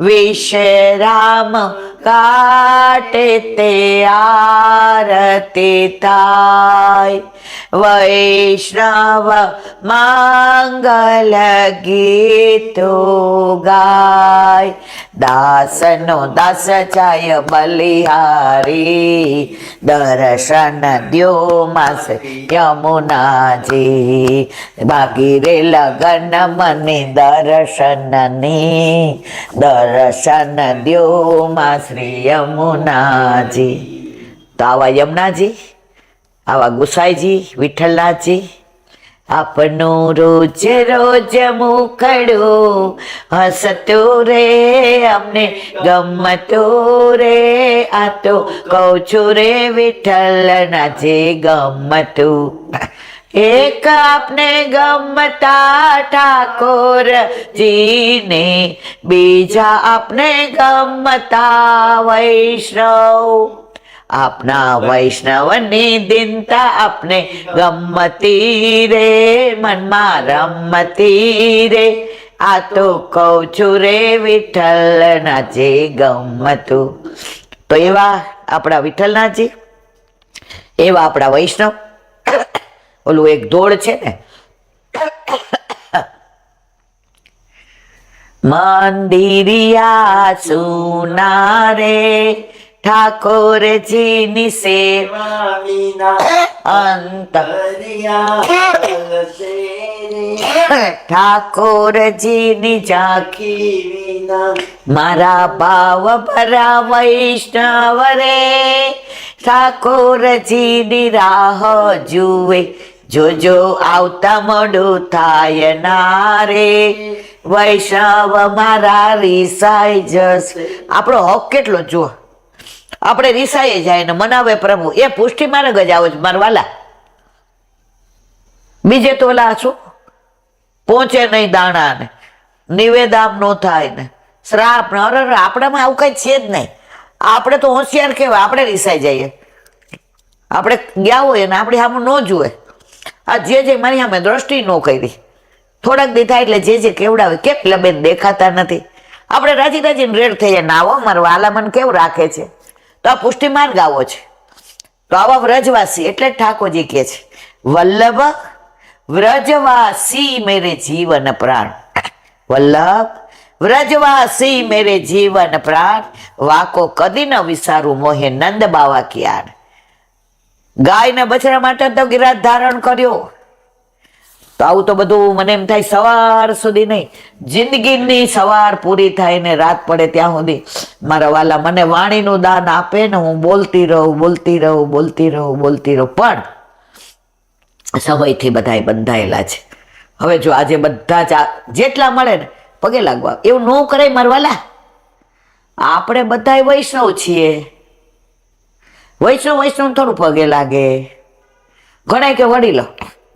વિશ્રામ કાટે તે આરતી થાય, વૈષ્ણવ મંગલ ગીતો ગાય, દાસનો દાસ જાય બલિહારી, દર્શન દ્યો માં યમુનાજી. બાકી રે લગન મને દર્શનની, દર્શન દ્યો માં શ્રી યમુનાજી. તો આવા યમુનાજી, આવા ગુસાઈજી, વિઠ્ઠલનાથજી, આપનું રોજ રોજ મુખડું હસતું રે, અમને ગમતું રે, આ તો કહું છું રે વિઠ્ઠલનાથજી ગમતું. એક આપને ગમતા ઠાકોરજીને, બીજા આપને ગમતા વૈષ્ણવ, આપના વૈષ્ણવની દિનતા આપને ગમતી રે, મનમાં રમતી રે, આ તો કહું છું રે વિઠ્ઠલનાથજી ગમતું. તો એવા આપણા વિઠ્ઠલનાથજી, એવા આપણા વૈષ્ણવ. ઓલું એક ધોળ છે ને, મંદિરિયા સુના રે, ઠાકોરજીની સેવા અંત, ઠાકોરજીની ઝાંખી, મારા ભાવ ભરા વૈષ્ણવ રે, ઠાકોરજીની રાહ જુએ, જોજો આવતા મોડું થાય ના રે, વૈષ્ણવ મારા રીસાઈ જશે. આપણો હક કેટલો જુઓ, આપણે રીસાઈ જાય ને મનાવે પ્રભુ, એ પુષ્ટિ માર્ગ જ આવો જ મારવાલા. બીજે તો ઓલા શું પહોંચે નહીં દાણા ને, નિવેદામ નો થાય ને, શ્રાપ ને, અરે આપણામાં આવું કઈ છે જ નહીં. આપણે તો હોશિયાર કહેવાય, આપણે રીસાઈ જઈએ. આપણે ગયા હોય ને આપણે સામે ન જુએ. આ જે મારી સામે દ્રષ્ટિ ન કરી, થોડાક દી થાય એટલે જે કેવડાવે કેટલા બેન દેખાતા નથી, આપણે રાજી રાજીને રેડ થઈ જાય. નાવો મારા વાલા મને કેવું રાખે છે. તો આ પુષ્ટિ માર્ગ આવો છે. તો આવા વ્રજવાસી એટલે ઠાકોરજી કહે છે, વલ્લભ વ્રજવાસી મેરે જીવન પ્રાણ. વલ્લભ વ્રજવાસી મેરે જીવન પ્રાણ, વાકો કદી ન વિસારું મોહે નંદ બાવા કિયાર. ગાય ને બછડા માટે તો ગિરાજ ધારણ કર્યો. તો આવું તો બધું મને એમ થાય સવાર સુધી નહીં, જિંદગીની સવાર પૂરી થાય ને રાત પડે ત્યાં સુધી મારા વાલા મને વાણીનું દાન આપે ને હું બોલતી રહું, બોલતી રહું, બોલતી રહું, બોલતી રહું. પણ સમયથી બધા બંધાયેલા છે. હવે જો આજે બધા જ જેટલા મળે ને પગે લાગવા, એવું ન કરાય મારા વાલા. આપણે બધા વૈષ્ણવ છીએ, વૈષ્ણવ થોડું પગે લાગે. ઘણા કે વડીલો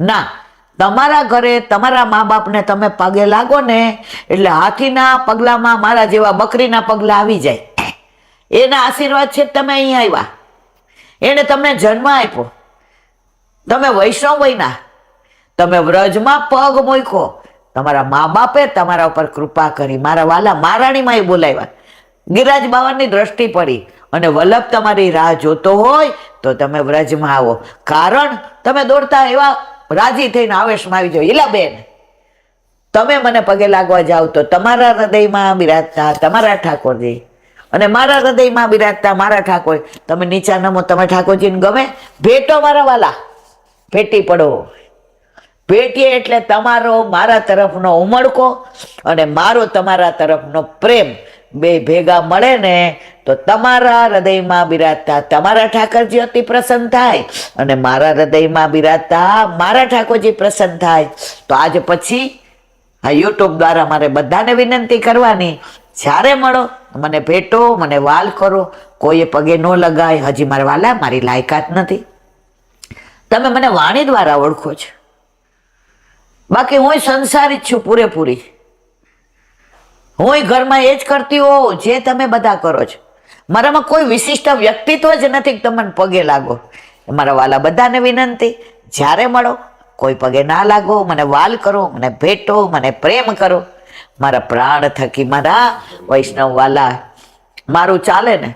ના, તમારા ઘરે તમારા મા બાપને તમે પગે લાગો ને એટલે હાથીના પગલામાં મારા જેવા બકરીના પગલા આવી જાય. એના આશીર્વાદ છે તમે અહીં આવ્યા, એને તમને જન્મ આપ્યો, તમે વૈષ્ણવ બન્યા, તમે વ્રજમાં પગ મૂક્યો, તમારા મા બાપે તમારા ઉપર કૃપા કરી. મારા વાલા મહારાણીમાં એ બોલાવ્યા, ગિરાજ બાવાની દ્રષ્ટિ પડી અને વલ્લભ તમારી રાહ જોતો હોય તો તમે વ્રજમાં આવો. કારણ તમે દોડતા એવા રાજી થઈને આવેશમાં આવી જાઓ. ઈલા બેન, તમે મને પગે લાગવા જાઓ તો તમારા હૃદયમાં બિરાજતા તમારા ઠાકોરજી અને મારા હૃદયમાં બિરાજતા મારા ઠાકોર, તમે નીચા નમો, તમે ઠાકોરજીને ગમે ભેટો મારા વાલા, ભેટી પડો. ભેટીએ એટલે તમારો મારા તરફનો ઉમળકો અને મારો તમારા તરફનો પ્રેમ બે ભેગા મળે ને તો તમારા હૃદયમાં બિરાજતા તમારા ઠાકોરજી અતિ પ્રસન્ન થાય અને મારા હૃદયમાં બિરાજતા મારા ઠાકોરજી પ્રસન્ન થાય. તો આજે પછી આ યુટ્યુબ દ્વારા મારે બધાને વિનંતી કરવાની, જ્યારે મળો મને ભેટો, મને વાલ કરો, કોઈએ પગે ન લગાય. હજી મારા વાલા મારી લાયકાત નથી, તમે મને વાણી દ્વારા ઓળખો છો, બાકી હું સંસારી જ છું પૂરેપૂરી. હું ઘરમાં એ જ કરતી હોઉં જે તમે બધા કરો છો. મારામાં કોઈ વિશિષ્ટ વ્યક્તિત્વ જ નથી કે તમે પગે લાગો. મારા વાલા બધાને વિનંતી, જ્યારે મળો કોઈ પગે ના લાગો, મને વાલ કરો, મને ભેટો, મને પ્રેમ કરો. મારા પ્રાણ થકી મારા વૈષ્ણવ વાલા મારું ચાલે ને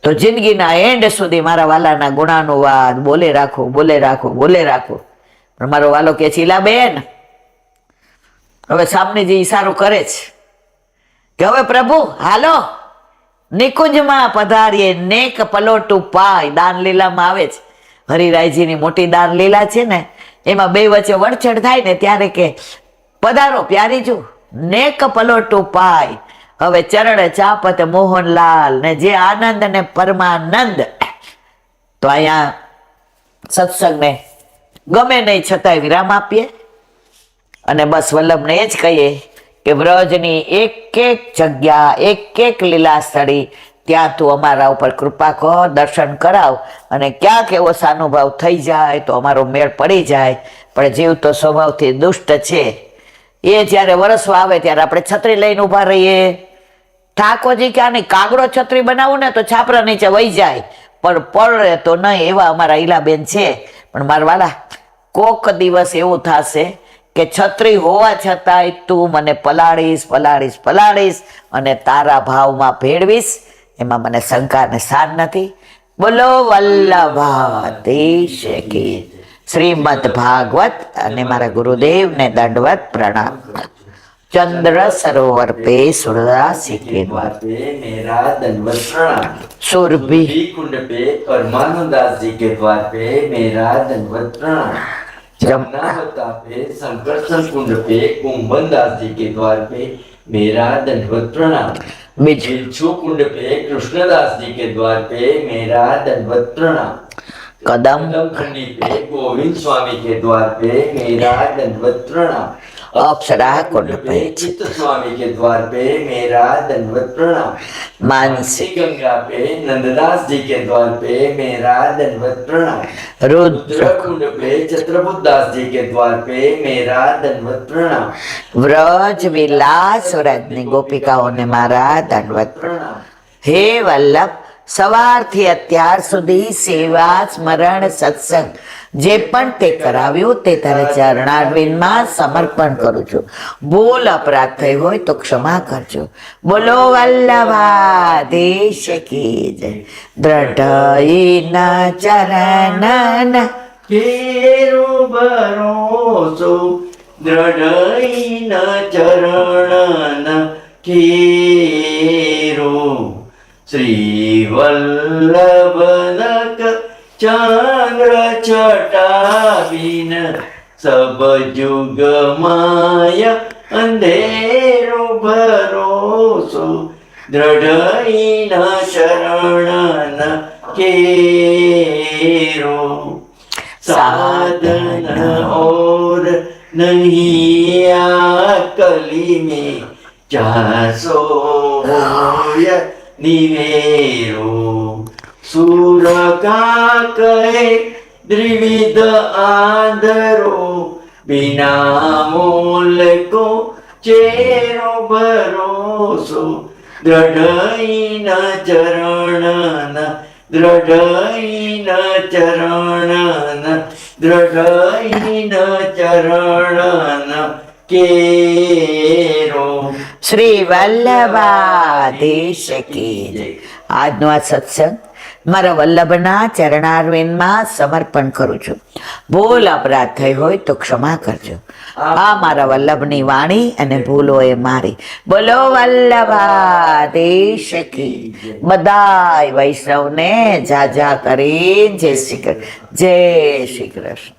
તો જિંદગીના એન્ડ સુધી મારા વાલાના ગુણાનુવાદ બોલે રાખો, બોલે રાખો, બોલે રાખો. પણ મારો વાલો કે છે, ઈલા બેન, હવે સામને જે ઈશારો કરે છે કે હવે પ્રભુ હાલો નિકુંજમાં પધારીએ, નેક પલોટું પાય. દાન લીલામાં આવે છે, હરિરાયજીની મોટી દાન લીલા છે ને, એમાં બે વચ્ચે વડચડ થાય ને ત્યારે કે પધારો પ્યારીજુ, નેક પલોટું પાય. હવે ચરણ ચાપત મોહનલાલ ને જે આનંદ ને પરમાનંદ. તો અહીંયા સત્સંગને ગમે નહીં છતાંય વિરામ આપીએ અને બસ વલ્લભને એ જ કહીએ કે વ્રજની એક એક જગ્યા, એક એક લીલા સ્થળી ત્યાં તું અમારા ઉપર કૃપા કર, દર્શન કરાવ. અને ક્યાંક એવો સાનુભાવ થઈ જાય તો અમારો મેળ પડી જાય. પણ જીવ તો સ્વભાવથી દુષ્ટ છે, એ જ્યારે વરસવા આવે ત્યારે આપણે છત્રી લઈને ઊભા રહીએ. ઠાકોરજી ક્યાં નહીં, કાગડો છત્રી બનાવું ને તો છાપરા નીચે વહી જાય પણ પડે તો નહીં. એવા અમારા ઈલાબેન છે. પણ મારા વાલા કોક દિવસ એવું થશે કે છત્રી હોવા છતાંય તું મને પલાળીશ, પલાળીશ, પલાળીશ અને તારા ભાવમાં ભેળવીશ. એમાં મને શંકા ને સાર નથી. બોલો વલ્લભાધીશ કી. શ્રીમદ ભાગવત અને મારા ગુરુદેવને દંડવત પ્રણામ. चंद्र सरोवर पे सूरदास जी के द्वार पे मेरा दंडवत प्रणाम। सुरभि कुंड पे परमानंदास जी के द्वार पे मेरा दंडवत प्रणाम। जमुनावता पे संकर्षण कुंड पे कुंभनदास जी के द्वार पे मेरा दंडवत प्रणाम। बिच्छू कुंड पे कृष्णदास जी के द्वार पे मेरा दंडवत प्रणाम। कदम खंडी पे गोविंद स्वामी के द्वार पे मेरा दंडवत प्रणाम। अप्सरा कुंड पे चित्त स्वामी के द्वार पे मेरा दंडवत प्रणाम। मानसी मानसी गंगा पे नंददास जी के द्वार पे मेरा दंडवत प्रणाम। रुद्र रुद्रकुंड पे छत्रपुर दास जी के द्वार पे मेरा दंडवत प्रणाम। व्रज विलास व्रजनी गोपिकाओने मारा दंडवत प्रणाम। હે વલ્લભ સવારથી અત્યાર સુધી સેવા સ્મરણ સત્સંગ જે પણ તે કરાવ્યું તે તારા ચરણારવિંદમાં સમર્પણ કરું છું. ભૂલ અપરાધ થઈ હોય તો ક્ષમા કરજો. બોલો વલ્લભાધીશ કી જય. દ્રઢઈના ચરણના કેરો ભરોસો દ્રઢઈન ચરણન કેરો શ્રી વલ્લભનક ચંદ્ર છટાવીન સબ જુગ માય અંધેરો ભરોસો દ્રઢઈન ચરણન કેરો साधन और नहीं कली में चासो निवेरो सूर का कहे द्विविध आदरो बिना मोल को चेरो भरोसो दृढ़ चरण दृढ़ चरण दृढ़ चरण केरो શ્રી વલ્લભાધીશ કી જય. આજનો આ સત્સંગ મારા વલ્લભના ચરણારવિંદમાં સમર્પણ કરું છું. ભૂલ અપરાધ થઈ હોય તો ક્ષમા કરજો. આ મારા વલ્લભની વાણી અને ભૂલો એ મારી. બોલો વલ્લભાધીશ કી. બધાય વૈષ્ણવને જા જા કરી જય શ્રી કૃષ્ણ. જય શ્રી કૃષ્ણ.